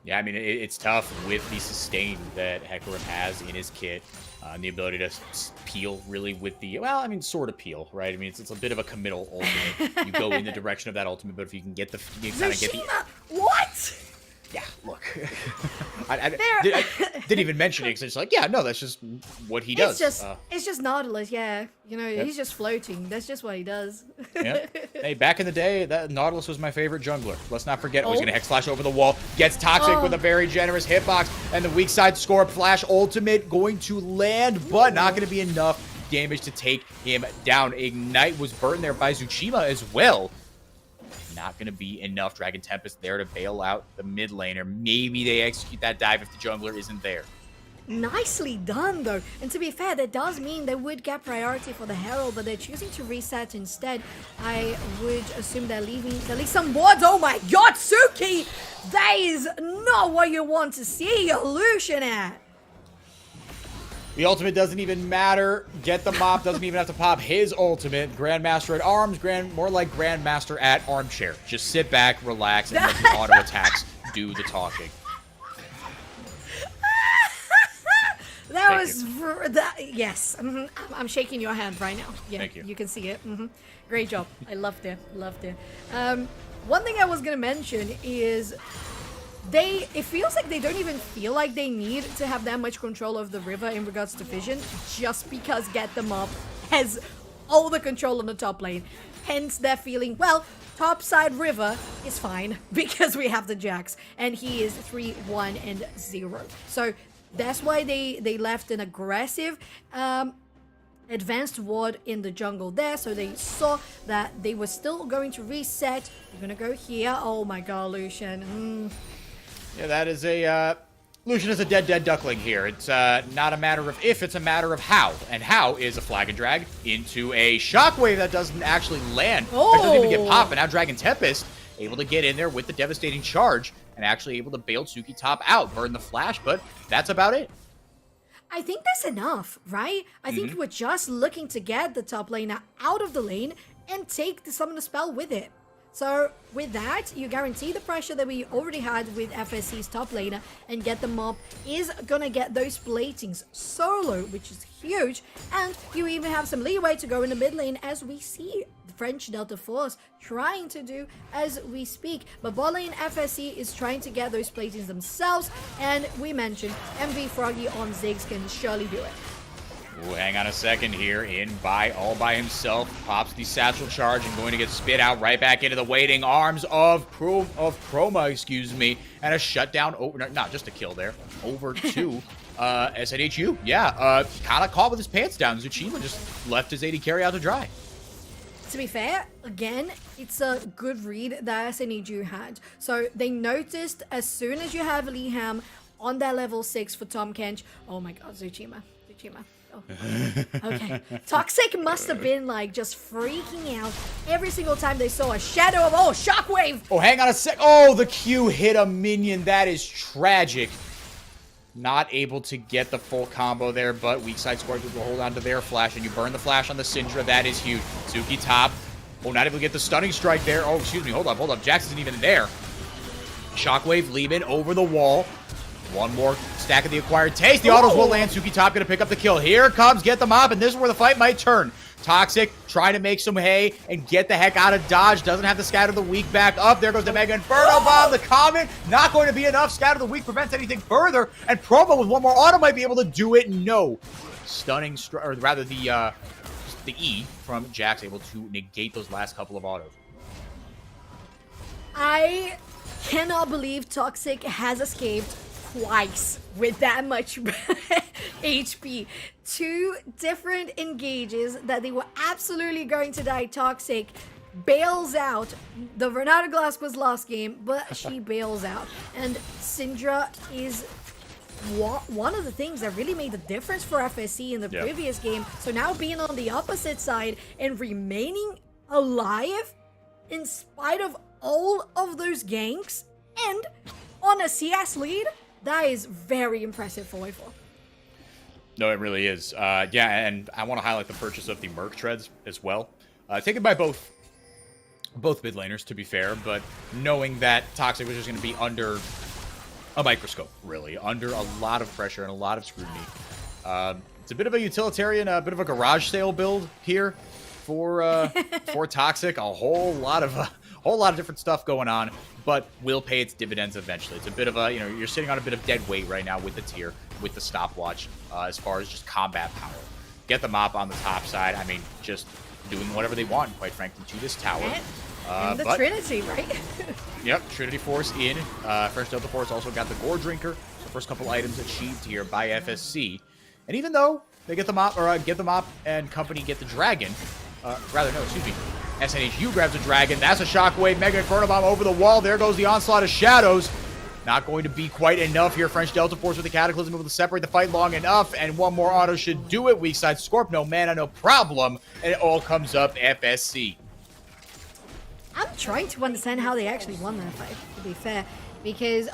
Yeah, I mean, it's tough with the sustain that Hecarim has in his kit. And the ability to peel really with the, well, I mean, sort of peel, right? I mean, it's a bit of a committal ultimate. You go in the direction of that ultimate, but if you can get the, you kind of get the... What? Yeah, look. I didn't even mention it because it's like, yeah, no, that's just what he does. It's just Nautilus, yeah. You know, he's just floating. That's just what he does. Yeah. Hey, back in the day, that Nautilus was my favorite jungler. Let's not forget, he's going to Hex Slash over the wall, gets Toxic with a very generous hitbox, and the weak side score flash ultimate going to land, but not going to be enough damage to take him down. Ignite was burnt there by Tsushima as well. Not going to be enough. Dragon Tempest there to bail out the mid laner. Maybe they execute that dive if the jungler isn't there. Nicely done, though. And to be fair, that does mean they would get priority for the Herald, but they're choosing to reset instead. I would assume they're leaving at least some wards. Oh my god, Suki! That is not what you want to see your Lucian at. The ultimate doesn't even matter. Get the mop doesn't even have to pop his ultimate. Grandmaster at arms, more like Grandmaster at armchair. Just sit back, relax, and let the auto attacks do the talking. Yes. I'm shaking your hand right now. Yeah, thank you. You can see it. Great job. I loved it. One thing I was gonna mention is it feels like they don't even feel like they need to have that much control of the river in regards to vision, just because Get Them Up has all the control on the top lane. Hence, they're feeling, well, topside river is fine because we have the Jax, and he is 3-1-0. So that's why they left an aggressive advanced ward in the jungle there, so they saw that they were still going to reset. They're gonna go here. Oh my god, Lucian. Yeah, that is a, Lucian is a dead duckling here. It's not a matter of if, it's a matter of how. And how is a flag and drag into a shockwave that doesn't actually land. It doesn't even get popped, and now Dragon Tempest able to get in there with the devastating charge and actually able to bail Suki top out, burn the flash, but that's about it. I think that's enough, right? I think we're just looking to get the top laner out of the lane and take the Summoner Spell with it. So with that, you guarantee the pressure that we already had with FSC's top laner, and Get the Mob is gonna get those blatings solo, which is huge, and you even have some leeway to go in the mid lane, as we see the French Delta Force trying to do as we speak. But bot lane FSC is trying to get those blatings themselves, and we mentioned MV Froggy on Ziggs can surely do it. Ooh, hang on a second here. All by himself. Pops the satchel charge and going to get spit out right back into the waiting arms of Chroma, excuse me. And a shutdown over, not just a kill there, over to SNHU. Yeah, kind of caught with his pants down. Tsuchima just left his AD carry out to dry. To be fair, again, it's a good read that SNEG had. So they noticed as soon as you have Leham on that level 6 for Tom Kench. Oh my god, Tsuchima. Oh. Okay. Toxic must have been like just freaking out every single time they saw a shadow of, oh, Shockwave! Oh, hang on a sec. Oh, the Q hit a minion. That is tragic. Not able to get the full combo there, but weak side Scorpions will hold on to their flash, and you burn the flash on the Syndra. That is huge. Suki top. Oh, not able to get the stunning strike there. Oh, excuse me. Hold up. Jax isn't even there. Shockwave leaving over the wall. One more stack of the acquired taste. The autos will land. Suki top going to pick up the kill. Here comes Get the Mob, and this is where the fight might turn. Toxic trying to make some hay and get the heck out of dodge. Doesn't have to scatter the weak back up. There goes the Mega Inferno Bomb. The comment, not going to be enough. Scatter the weak prevents anything further. And Promo with one more auto might be able to do it. No. Stunning, or rather the E from Jax able to negate those last couple of autos. I cannot believe Toxic has escaped twice with that much HP. 2 different engages that they were absolutely going to die. Toxic bails out. The Renata Glass was last game, but she bails out. And Syndra is one of the things that really made the difference for FSC in the previous game. So now being on the opposite side and remaining alive in spite of all of those ganks and on a CS lead, that is very impressive for Wave 4. No, it really is. Yeah, and I want to highlight the purchase of the Merc Treads as well. Taken by both mid laners, to be fair, but knowing that Toxic was just going to be under a microscope, really, under a lot of pressure and a lot of scrutiny. It's a bit of a utilitarian, a bit of a garage sale build here for Toxic. A whole lot of different stuff going on, but will pay its dividends eventually. It's a bit of a, you're sitting on a bit of dead weight right now with the tier, with the stopwatch, as far as just combat power. Get the Mop on the top side. I mean, just doing whatever they want, quite frankly, to this tower. And the Trinity, right? Yep, Trinity Force in. French Delta Force also got the Gore Drinker. The first couple items achieved here by FSC. And even though they get the Mop, or Get the Mop and company get the Dragon, SNHU grabs a Dragon. That's a Shockwave. Mega Inferno Bomb over the wall. There goes the onslaught of shadows. Not going to be quite enough here. French Delta Force with the Cataclysm able to separate the fight long enough. And one more auto should do it. Weak side Scorp, no mana, no problem. And it all comes up FSC. I'm trying to understand how they actually won that fight, to be fair. Because,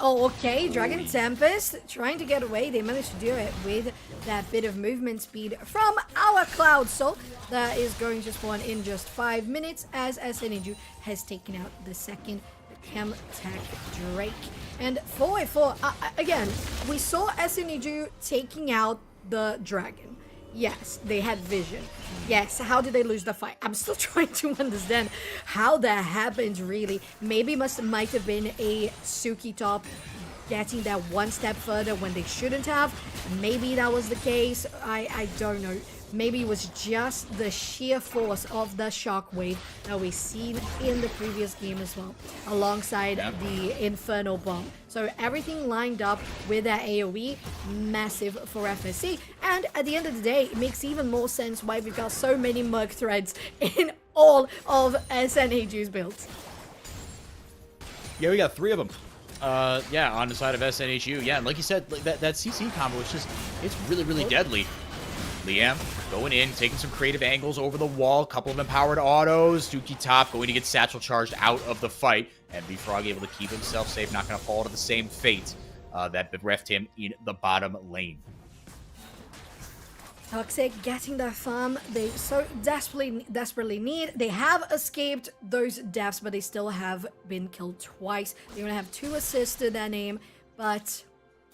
Dragon Tempest trying to get away. They managed to do it with that bit of movement speed from our Cloud Soul. That is going to spawn in just 5 minutes as SNEG has taken out the second Chem Tech Drake. And 4v4, again, we saw SNEG taking out the Dragon. Yes, they had vision. Yes, how did they lose the fight? I'm still trying to understand how that happened, really. Maybe might have been a Suki top getting that one step further when they shouldn't have. Maybe that was the case. I don't know. Maybe it was just the sheer force of the Shockwave that we've seen in the previous game as well, alongside the Infernal Bomb. So everything lined up with that AoE, massive for FSC. And at the end of the day, it makes even more sense why we've got so many Merc Threads in all of SNHU's builds. Yeah, we got 3 of them. On the side of SNHU. Yeah, and like you said, that CC combo is just, it's really, really deadly. Liam going in, taking some creative angles over the wall. Couple of empowered autos. Dookie top going to get satchel charged out of the fight. And B-Frog able to keep himself safe. Not going to fall to the same fate that bereft him in the bottom lane. Toxic getting their farm they so desperately need. They have escaped those deaths, but they still have been killed twice. They only have 2 assists to their name, but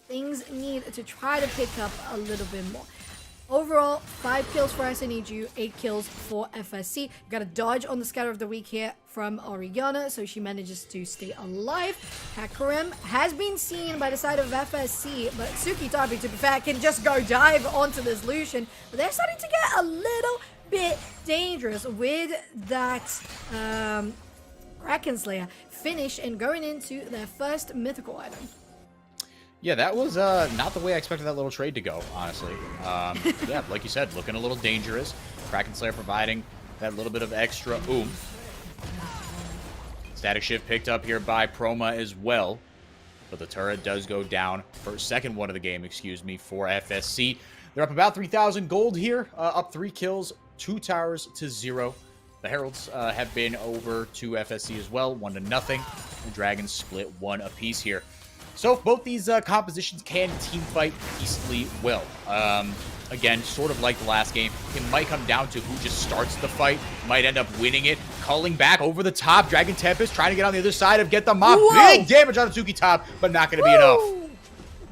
things need to try to pick up a little bit more. Overall, 5 kills for SNEG, 8 kills for FSC. Got a dodge on the Scatter of the Week here from Oriana, so she manages to stay alive. Hakurim has been seen by the side of FSC, but Suki Tabi, to be fair, can just go dive onto this Lucian. But they're starting to get a little bit dangerous with that Kraken Slayer finish and going into their first mythical item. Yeah, that was not the way I expected that little trade to go, honestly. Yeah, like you said, looking a little dangerous. Kraken Slayer providing that little bit of extra oomph. Static Shift picked up here by Proma as well. But the turret does go down for second one of the game, excuse me, for FSC. They're up about 3,000 gold here, up 3 kills, 2 towers to 0. The Heralds have been over to FSC as well, 1-0. The Dragons split 1 apiece here. So both these compositions can team fight decently well. Again, sort of like the last game, it might come down to who just starts the fight, might end up winning it. Culling back over the top, Dragon Tempest trying to get on the other side of get the mop. Whoa. Big damage on the Tsuki top, but not going to be enough.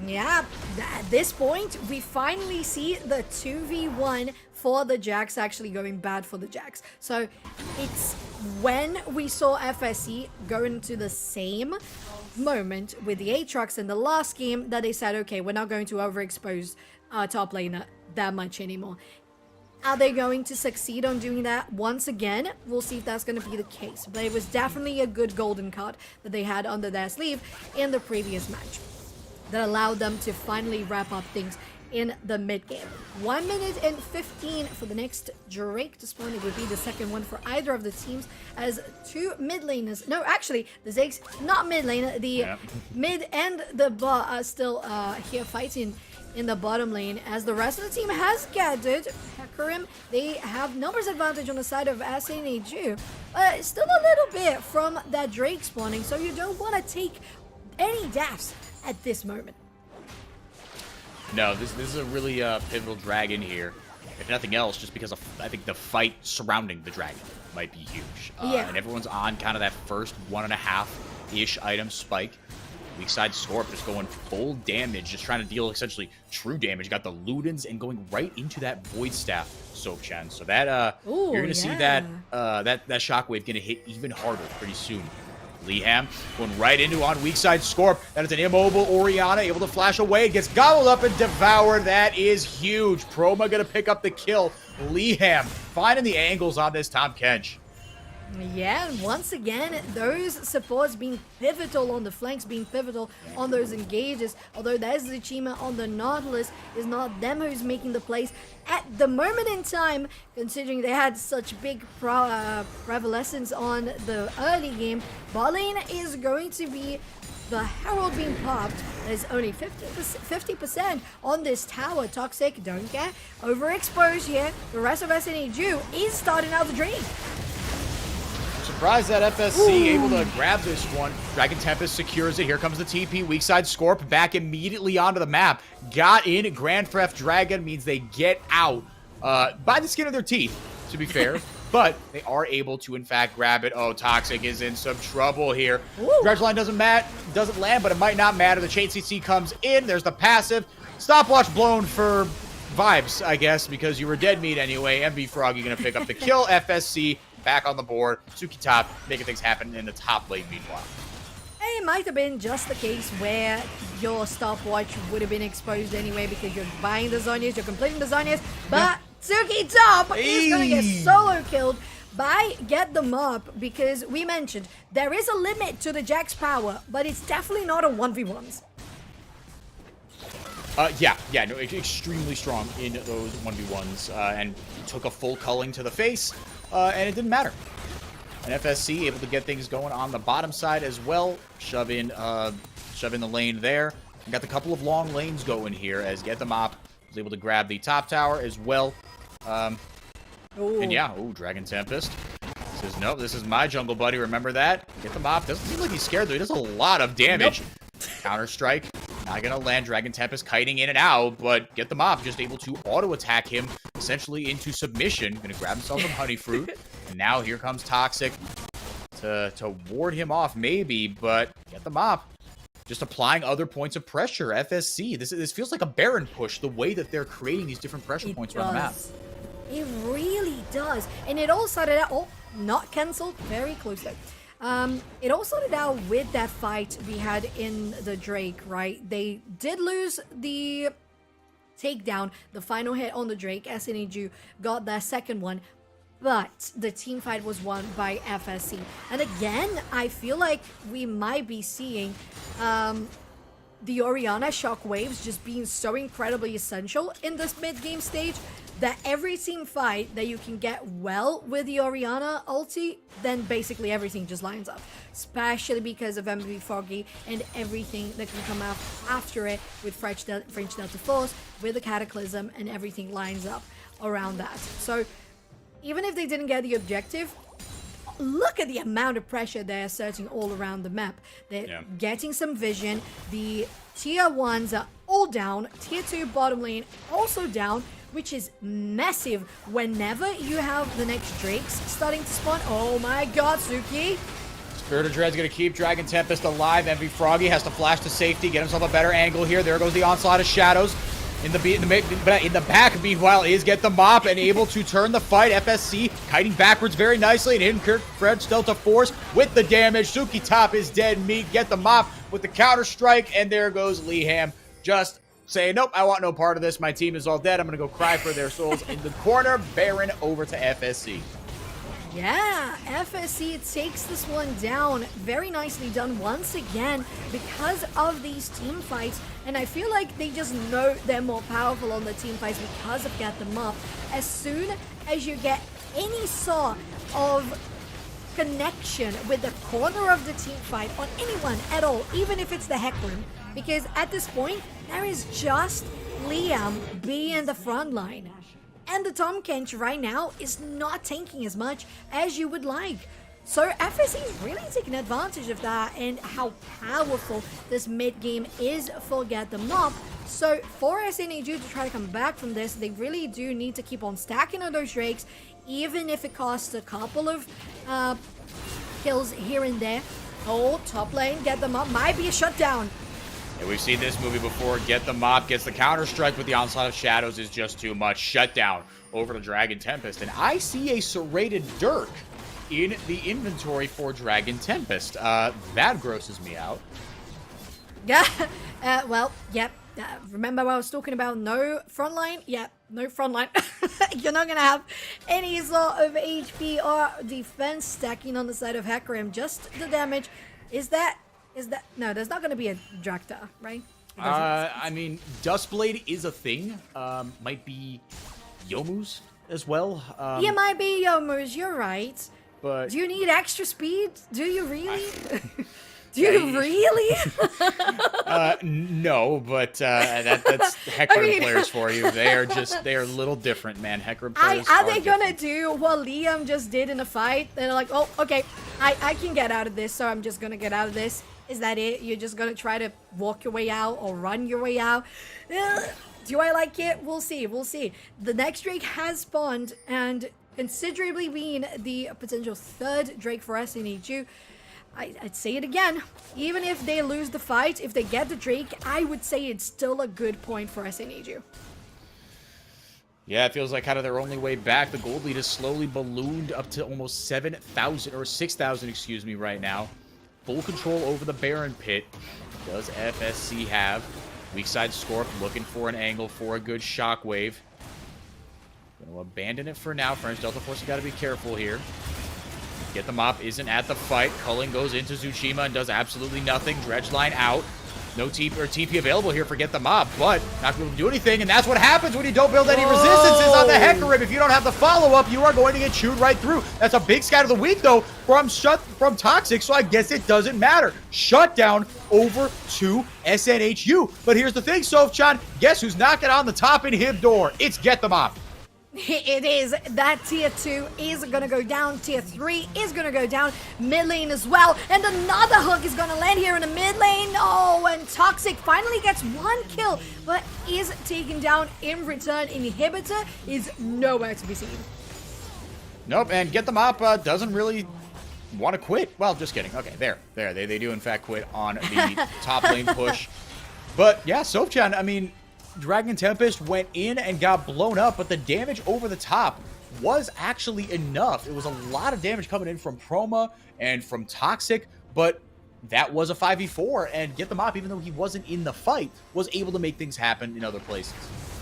Yeah, at this point, we finally see the 2v1 for the Jax actually going bad for the Jax. So it's when we saw FSC go into the same moment with the Aatrox in the last game that they said, okay, we're not going to overexpose our top laner that much anymore. Are they going to succeed on doing that once again? We'll see if that's going to be the case. But it was definitely a good golden card that they had under their sleeve in the previous match that allowed them to finally wrap up things in the mid game. 1 minute and 15 for the next Drake to spawn. It would be the second one for either of the teams as 2 mid laners. No, actually, the Ziggs, not mid laner. The mid and the bot are still here fighting in the bottom lane as the rest of the team has gathered. Hakurim, they have numbers advantage on the side of SNEG. Still a little bit from that Drake spawning, so you don't want to take any deaths at this moment. No, this is a really pivotal dragon here. If nothing else, just because I think the fight surrounding the dragon might be huge. Yeah. And everyone's on kind of that first 1.5-ish item spike. Weak side Scorp just going full damage, just trying to deal essentially true damage. Got the Ludens and going right into that Void Staff, Soapchen. So that you're gonna see that that shockwave gonna hit even harder pretty soon. Leham going right into on weak side Scorp. That is an immobile Oriana, able to flash away. It gets gobbled up and devoured. That is huge. Proma gonna pick up the kill. Leham finding the angles on this Tahm Kench. Yeah, and once again, those supports being pivotal on the flanks, being pivotal on those engages. Although there's the Chima on the Nautilus, is not them who's making the plays at the moment in time, considering they had such big prevalence on the early game. Bot lane is going to be the Herald being popped. There's only 50% on this tower. Toxic, don't get overexposed here. The rest of SNEG is starting out the dream. Surprised that FSC able to grab this one. Dragon Tempest secures it. Here comes the TP. Weak side Scorp back immediately onto the map. Got in. Grand Theft Dragon means they get out by the skin of their teeth, to be fair. But they are able to, in fact, grab it. Oh, Toxic is in some trouble here. Dredge line doesn't land, but it might not matter. The Chain CC comes in. There's the passive. Stopwatch blown for vibes, I guess, because you were dead meat anyway. MV Froggy going to pick up the kill. FSC back on the board. Suki top making things happen in the top lane meanwhile. It might have been just the case where your stopwatch would have been exposed anyway because you're buying the Zonias, you're completing the Zonias, but Suki top is going to get solo killed by Get the Mop because we mentioned there is a limit to the Jack's power, but it's definitely not a 1v1s. Yeah, no, extremely strong in those 1v1s, and took a full culling to the face, and it didn't matter. And FSC able to get things going on the bottom side as well, shove in the lane there. We got the couple of long lanes going here as Get the Mop was able to grab the top tower as well. And yeah, Dragon Tempest says, nope, this is my jungle buddy, remember that? Get the Mop, doesn't seem like he's scared though, he does a lot of damage. Nope. Counter-strike. Not gonna land. Dragon Tempest kiting in and out, but Get the Mop just able to auto-attack him, essentially into submission. Gonna grab himself some Honey Fruit. And now here comes Toxic to ward him off, maybe, but Get the Mop just applying other points of pressure. FSC, this feels like a Baron push, the way that they're creating these different pressure points around the map. It really does. And it all started out, oh, not cancelled, very close though. It all started out with that fight we had in the Drake, right? They did lose the takedown, the final hit on the Drake. SNEG got that second one, but the team fight was won by FSC. And again, I feel like we might be seeing the Orianna shockwaves just being so incredibly essential in this mid-game stage that every team fight that you can get well with the Orianna ulti, then basically everything just lines up. Especially because of MVP Foggy and everything that can come out after it with French Delta Force, with the Cataclysm, and everything lines up around that. So even if they didn't get the objective, look at the amount of pressure they're asserting all around the map. They're getting some vision. The tier 1s are all down. Tier 2 bottom lane also down, which is massive whenever you have the next Drakes starting to spawn. Oh my god, Suki. Spirit of Dread's going to keep Dragon Tempest alive. Envy Froggy has to flash to safety, get himself a better angle here. There goes the onslaught of shadows. In the back, meanwhile, is Get the Mop and able to turn the fight. FSC kiting backwards very nicely and hitting French Delta Force with the damage. Suki top is dead meat. Get the Mop with the counter strike, and there goes Leham just saying, nope, I want no part of this. My team is all dead. I'm going to go cry for their souls in the corner. Baron over to FSC. Yeah, FSC takes this one down. Very nicely done once again because of these team fights. And I feel like they just know they're more powerful on the team fights because of Get Them Up. As soon as you get any sort of connection with the corner of the team fight on anyone at all, even if it's the Hecarim, because at this point, there is just Liam being the front line. And the Tom Kench right now is not tanking as much as you would like. So FSC is really taking advantage of that and how powerful this mid game is for Get Them Up. So for SNEG to try to come back from this, they really do need to keep on stacking on those Drakes, even if it costs a couple of kills here and there. Oh, top lane, Get Them Up might be a shutdown. Yeah, we've seen this movie before. Get the Mop gets the counter strike with the onslaught of shadows is just too much. Shutdown over to Dragon Tempest. And I see a serrated Dirk in the inventory for Dragon Tempest. That grosses me out. Yeah, well, yep. Remember what I was talking about? No front line? Yep, no front line. You're not going to have any sort of HP or defense stacking on the side of Hecarim. Just the damage. Is that no, there's not going to be a Drakta, right? I mean, Dustblade is a thing. Might be Yomu's as well. Yeah, might be Yomu's, you're right. But do you need extra speed? Do you really? Do you really? No, but that's Hecarim players for you. They are a little different, man. Hecarim players are they gonna do what Liam just did in the fight? They're like, oh, okay, I can get out of this, so I'm just gonna get out of this. Is that it? You're just gonna try to walk your way out or run your way out? Do I like it? We'll see. We'll see. The next Drake has spawned and considerably being the potential third Drake for SNEG. I'd say it again. Even if they lose the fight, if they get the Drake, I would say it's still a good point for SNEG. Yeah, it feels like kind of their only way back. The gold lead is slowly ballooned up to almost 7,000 or 6,000, excuse me, right now. Full control over the Baron pit. Does FSC have? Weak side Scorp looking for an angle for a good shockwave. Gonna abandon it for now. French Delta Force, you gotta be careful here. Get the Mop isn't at the fight. Culling goes into Tsushima and does absolutely nothing. Dredge line out. No TP available here for Get the Mop, but not going to do anything, and that's what happens when you don't build any resistances on the Hecarim. If you don't have the follow-up, you are going to get chewed right through. That's a big scat of the week, though, from Toxic, so I guess it doesn't matter. Shutdown over to SNHU. But here's the thing, Sofchan, guess who's knocking on the top inhib door? It's Get the Mop. It is. That tier 2 is going to go down. Tier 3 is going to go down. Mid lane as well. And another hook is going to land here in the mid lane. Oh, and Toxic finally gets 1 kill, but is taken down in return. Inhibitor is nowhere to be seen. Nope, and Get Them Up doesn't really want to quit. Well, just kidding. Okay, there. They do, in fact, quit on the top lane push. But, yeah, Sofchan, I mean, Dragon Tempest went in and got blown up, but the damage over the top was actually enough. It was a lot of damage coming in from Proma and from Toxic, but that was a 5v4, and Get Them Up, even though he wasn't in the fight, was able to make things happen in other places.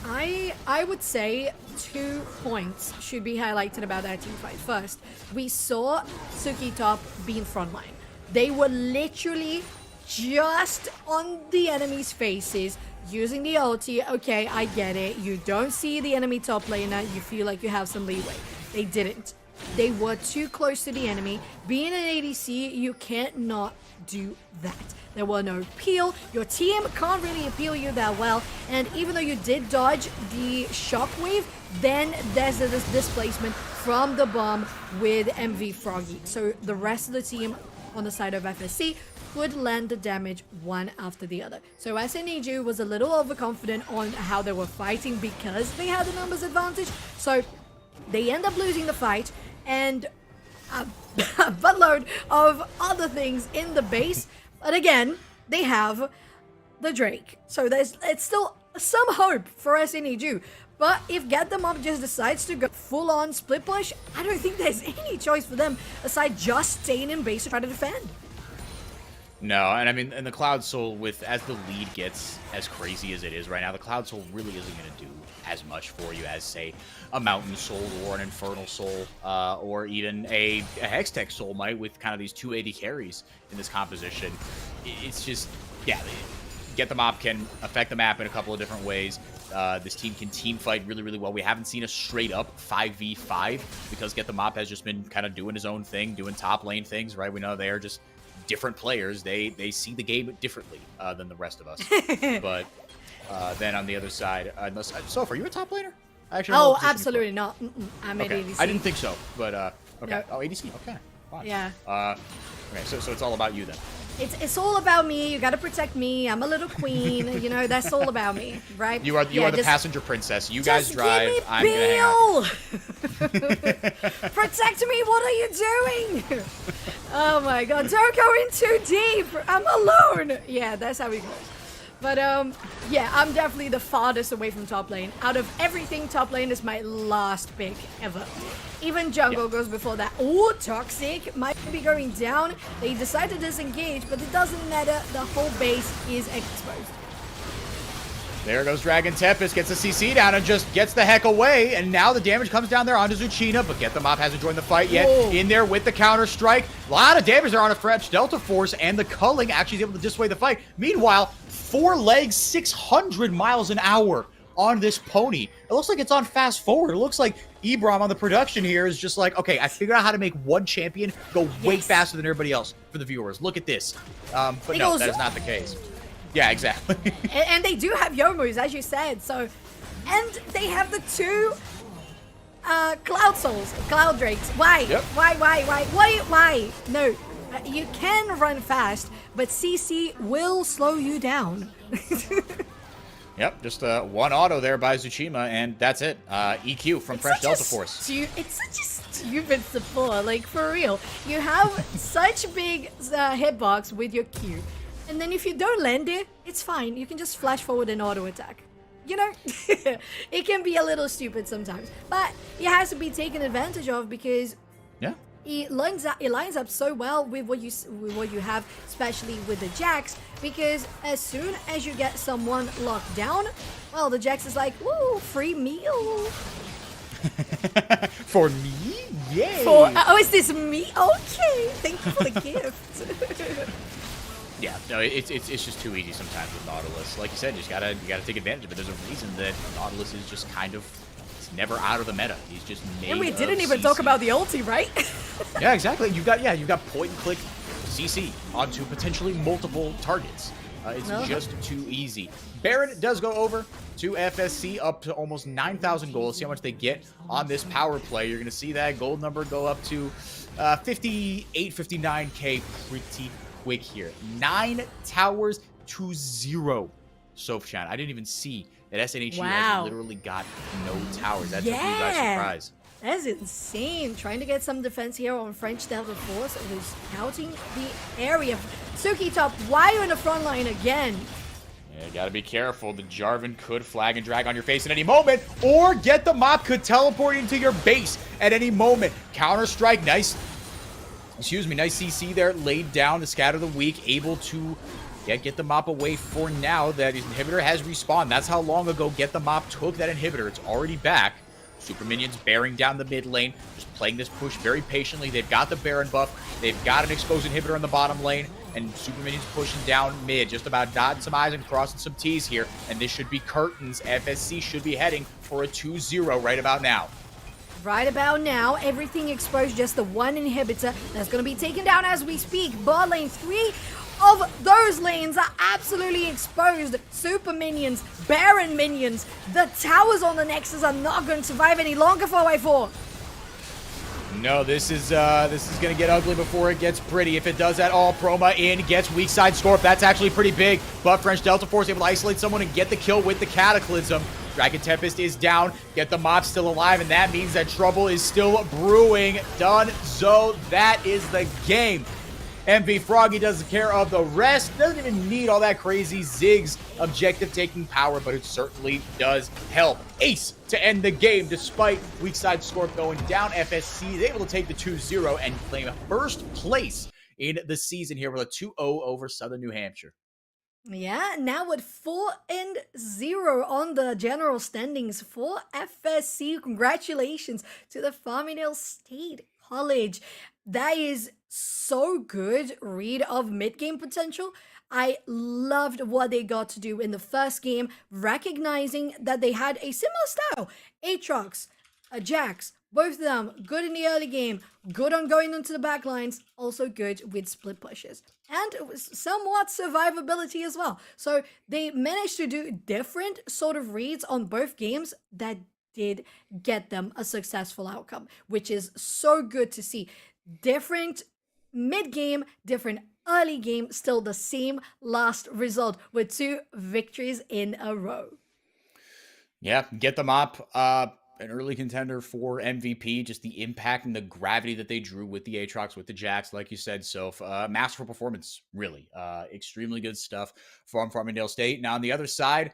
I would say 2 points should be highlighted about that team fight. First, we saw Suki top being frontline. They were literally just on the enemy's faces, using the ulti. Okay, I get it. You don't see the enemy top laner. You feel like you have some leeway. They didn't. They were too close to the enemy. Being an ADC, you can't not do that. There were no peel. Your team can't really appeal you that well. And even though you did dodge the shockwave, then there's this displacement from the bomb with MV Froggy. So the rest of the team on the side of FSC could land the damage one after the other. So SNEG was a little overconfident on how they were fighting because they had the numbers advantage. So they end up losing the fight, and a buttload of other things in the base. But again, they have the Drake. So it's still some hope for SNEG. But if Get Them Up just decides to go full-on split push, I don't think there's any choice for them aside just staying in base to try to defend. No, and I mean, and the Cloud Soul, as the lead gets as crazy as it is right now, the Cloud Soul really isn't going to do as much for you as, say, a Mountain Soul or an Infernal Soul, or even a Hextech Soul might, with kind of these 280 carries in this composition. It's just, yeah, Get Them Up can affect the map in a couple of different ways. This team can team fight really, really well. We haven't seen a straight-up 5v5 because Get Them Up has just been kind of doing his own thing, doing top lane things, right? We know they are just different players. They see the game differently than the rest of us. But then on the other side, Soph, are you a top laner? Actually, oh, absolutely not. I'm okay. at ADC. I didn't think so, but okay. No. Oh, ADC. Okay. Fine. Yeah. Okay. So it's all about you then. It's all about me. You gotta protect me. I'm a little queen. You know, that's all about me, right? You are the passenger princess. You guys drive. I'm gonna hang out. Protect me. What are you doing? Oh my god! Don't go in too deep. I'm alone. Yeah, that's how we go. But yeah, I'm definitely the farthest away from top lane. Out of everything, top lane is my last pick ever. Even jungle goes before that. Oh, Toxic might be going down. They decide to disengage, but it doesn't matter. The whole base is exposed. There goes Dragon Tempest, gets a CC down and just gets the heck away. And now the damage comes down there onto Zuchina, but Get Them Up hasn't joined the fight yet. Whoa. In there with the counter strike. A lot of damage there on a fresh Delta Force, and the culling actually is able to dissuade the fight. Meanwhile, 4 legs, 600 miles an hour on this pony. It looks like it's on fast forward. It looks like Ebrom on the production here is just like, okay, I figured out how to make one champion go way faster than everybody else for the viewers. Look at this. But no, that is not the case. Yeah, exactly. and they do have Yomus, as you said. So, and they have the 2 Cloud Souls, Cloud Drakes. Why? Yep. Why? No, you can run fast, but CC will slow you down. Yep, just one auto there by Tsushima, and that's it. EQ from Fresh Delta Force. It's such a stupid support, like, for real. You have such big hitbox with your Q, and then if you don't land it, it's fine. You can just flash forward and auto attack. You know, it can be a little stupid sometimes, but it has to be taken advantage of because it lines up so well with what you have, especially with the Jax, because as soon as you get someone locked down, well, the Jax is like, woo, free meal. For me? Yay! Oh, is this me? Okay, thank you for the gift. Yeah, no, it's just too easy sometimes with Nautilus. Like you said, you gotta take advantage of it. There's a reason that Nautilus is just kind of never out of the meta. He's just made. And we didn't even talk about the ulti, right? Yeah, exactly. You've got point and click CC onto potentially multiple targets. It's No. just too easy. Baron does go over to FSC, up to almost 9,000 gold. See how much they get on this power play. You're going to see that gold number go up to 58, 59K pretty quick here. 9 towers to 0. Sofchan, I didn't even see that SNHU has literally got no towers. That took me by surprise. That's insane. Trying to get some defense here on French Delta Force, who's scouting the area. Suki top, why are in the front line again? Yeah, gotta be careful. The Jarvan could flag and drag on your face at any moment, or get the mop could teleport into your base at any moment. Counter-strike, nice CC there, laid down to scatter the weak, able to get the mop away for now. That inhibitor has respawned. That's how long ago Get the Mop took that inhibitor. It's already back. Super Minions bearing down the mid lane, just playing this push very patiently. They've got the Baron buff. They've got an exposed inhibitor in the bottom lane, and Super Minions pushing down mid, just about dotting some I's and crossing some T's here, and this should be curtains. FSC should be heading for a 2-0 right about now. Right about now, everything exposed, just the one inhibitor that's going to be taken down as we speak. Bot lane 3 of those lanes are absolutely exposed. Super minions, Baron minions, the towers on the Nexus are not going to survive any longer. 4x4. No, this is gonna get ugly before it gets pretty. If it does at all, Proma in, gets weak side Scorp. That's actually pretty big. But French Delta Force able to isolate someone and get the kill with the Cataclysm. Dragon Tempest is down. Get the Mop still alive, and that means that trouble is still brewing. Done. So that is the game. MV Froggy doesn't care of the rest. Doesn't even need all that crazy Ziggs objective taking power, but it certainly does help. Ace to end the game despite weak side Scorp going down. FSC is able to take the 2-0 and claim first place in the season here with a 2-0 over Southern New Hampshire. Yeah, now with 4-0 on the general standings for FSC. Congratulations to the Farmingdale State College. That is so good read of mid-game potential. I loved what they got to do in the first game, recognizing that they had a similar style. Aatrox, Jax, both of them good in the early game, good on going into the back lines, also good with split pushes. And it was somewhat survivability as well. So they managed to do different sort of reads on both games that did get them a successful outcome, which is so good to see. Different mid-game, different early game, still the same last result with 2 victories in a row. Yeah, Get the Mop, an early contender for MVP, just the impact and the gravity that they drew with the Aatrox, with the Jax, like you said, so masterful performance, really. Extremely good stuff from Farmingdale State. Now on the other side,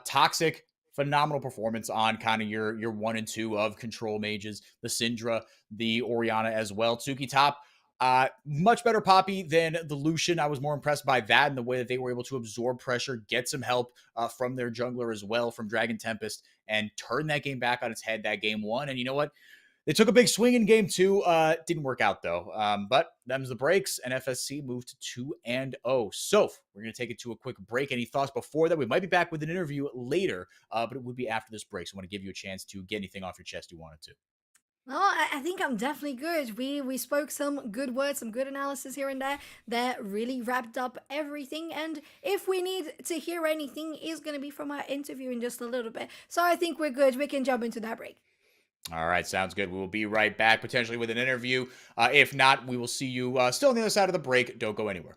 Toxic, phenomenal performance on kind of your 1 and 2 of control mages, the Syndra, the Orianna as well. Tsuki top, much better Poppy than the Lucian. I was more impressed by that and the way that they were able to absorb pressure, get some help from their jungler as well, from Dragon Tempest, and turn that game back on its head, that game 1. And you know what? They took a big swing in game 2. Didn't work out though. But them's the breaks, and FSC moved to 2-0. So we're going to take it to a quick break. Any thoughts before that? We might be back with an interview later, but it would be after this break. So I want to give you a chance to get anything off your chest you wanted to. Well, I think I'm definitely good. We spoke some good words, some good analysis here and there that really wrapped up everything. And if we need to hear anything, is going to be from our interview in just a little bit. So I think we're good. We can jump into that break. All right, sounds good. We will be right back, potentially with an interview. If not, we will see you still on the other side of the break. Don't go anywhere.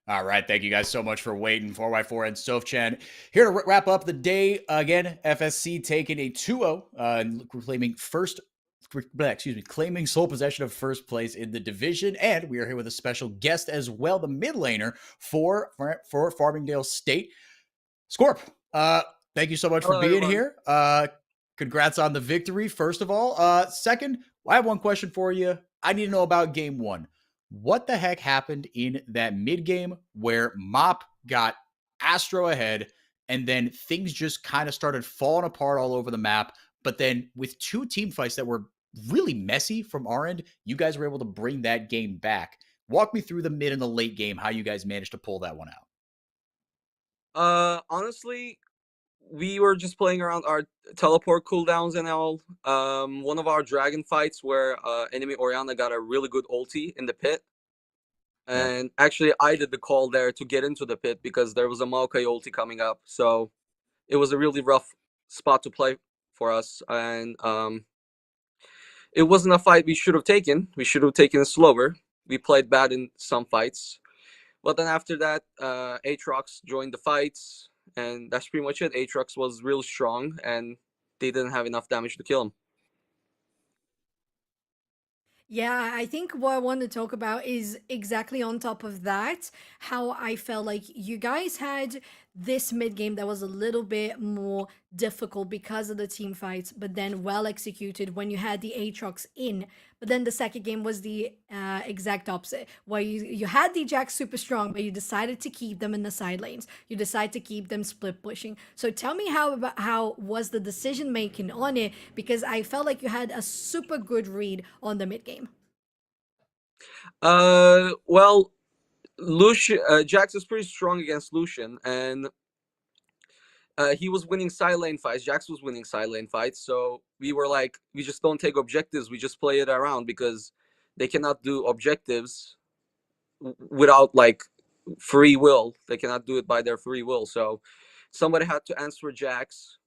All right. Thank you guys so much for waiting. 4x4 and Sofchan here to wrap up the day. Again, FSC taking a 2-0, claiming claiming sole possession of first place in the division. And we are here with a special guest as well, the mid laner for Farmingdale State, Scorp. Thank you so much Hello, for being everyone. here. Congrats on the victory, first of all. Second, I have one question for you. I need to know about game one. What the heck happened in that mid game where Mop got Astro ahead and then things just kind of started falling apart all over the map? But then with two team fights that were really messy from our end, you guys were able to bring that game back. Walk me through the mid and the late game, how you guys managed to pull that one out. Honestly, we were just playing around our teleport cooldowns and all. One of our dragon fights where enemy Orianna got a really good ulti in the pit. And actually, I did the call there to get into the pit because there was a Maokai ulti coming up. So it was a really rough spot to play for us. And it wasn't a fight we should have taken. We should have taken it slower. We played bad in some fights. But then after that, Aatrox joined the fights, and that's pretty much it. Aatrox was real strong, and they didn't have enough damage to kill him. Yeah, I think what I want to talk about is exactly on top of that, how I felt like you guys had this mid game that was a little bit more difficult because of the team fights, but then well executed when you had the Aatrox in. But then the second game was the exact opposite, where you had the Jax super strong, but you decided to keep them in the side lanes. You decided to keep them split pushing. So tell me how was the decision making on it, because I felt like you had a super good read on the mid game. Well, Lucian, Jax is pretty strong against Lucian, and he was winning side lane fights. Jax was winning side lane fights, so we were like, we just don't take objectives. We just play it around because they cannot do objectives without like free will. They cannot do it by their free will. So somebody had to answer Jax,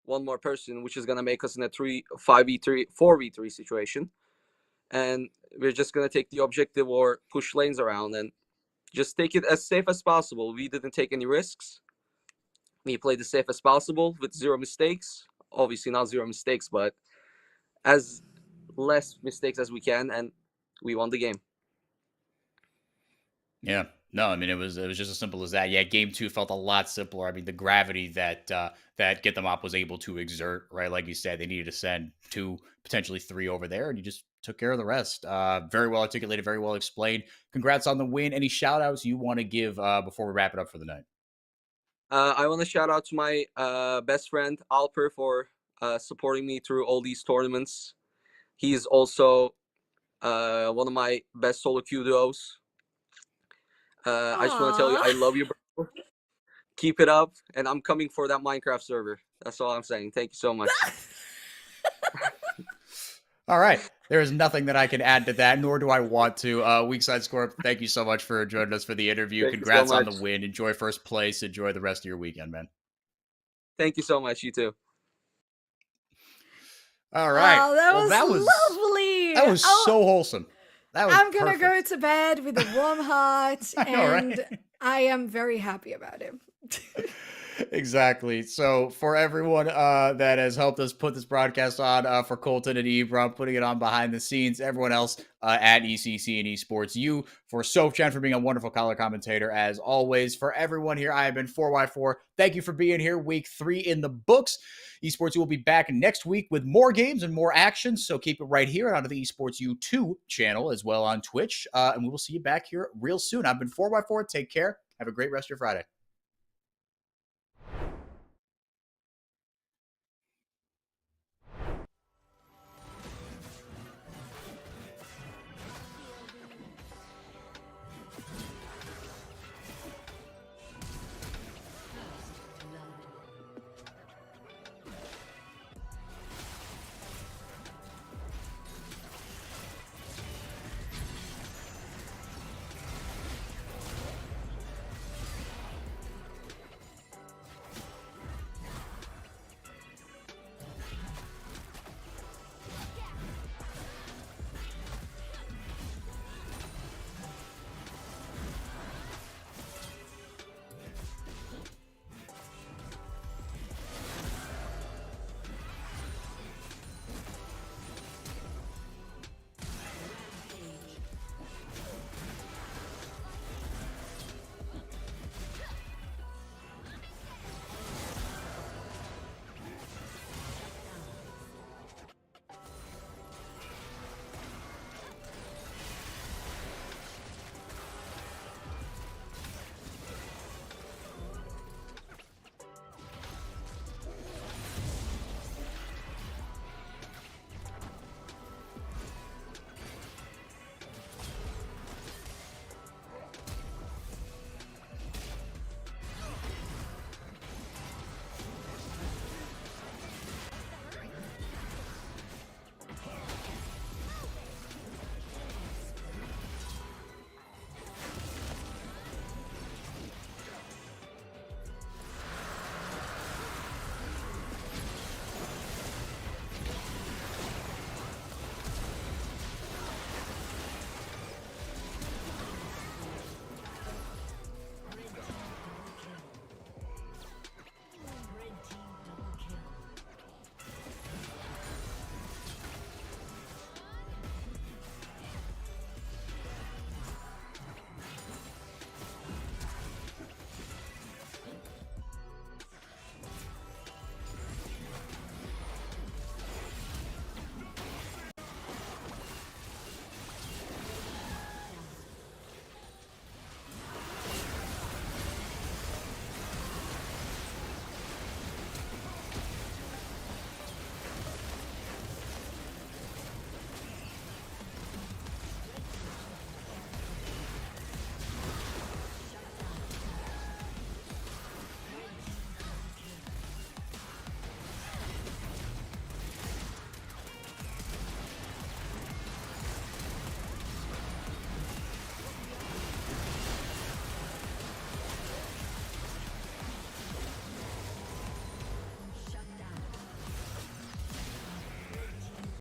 one more person, which is gonna make us in a 5v3, 4v3 situation, and we're just gonna take the objective or push lanes around and just take it as safe as possible. We didn't take any risks. We played as safe as possible with zero mistakes. Obviously not zero mistakes, but as less mistakes as we can, and we won the game. Yeah. No, I mean it was just as simple as that. Yeah, game two felt a lot simpler. I mean, the gravity that Get Them Up was able to exert, right? Like you said, they needed to send 2, potentially 3 over there, and you just took care of the rest. Very well articulated, very well explained. Congrats on the win. Any shout outs you want to give before we wrap it up for the night? I want to shout out to my best friend Alper for supporting me through all these tournaments. He's also one of my best solo queue duos. I just want to tell you, I love you, bro. Keep it up, and I'm coming for that Minecraft server. That's all I'm saying. Thank you so much. All right. There is nothing that I can add to that, nor do I want to. Weakside Score, thank you so much for joining us for the interview. Thank you Congrats so on much. the win. Enjoy first place. Enjoy the rest of your weekend, man. Thank you so much. You too. All right. Oh, that was lovely. That was so wholesome. That was I'm going to perfect. go to bed with a warm heart, I know, right? and I am very happy about it. Exactly. So for everyone that has helped us put this broadcast on, for Colton and Ebron putting it on behind the scenes, everyone else at ECC and Esports, you, for Sofchan for being a wonderful color commentator as always. For everyone here, I have been 4x4. Thank you for being here. Week 3 in the books. Esports U will be back next week with more games and more action, so keep it right here onto the Esports U2 channel as well on Twitch, and we will see you back here real soon. I've been 4x4. Take care. Have a great rest of your Friday.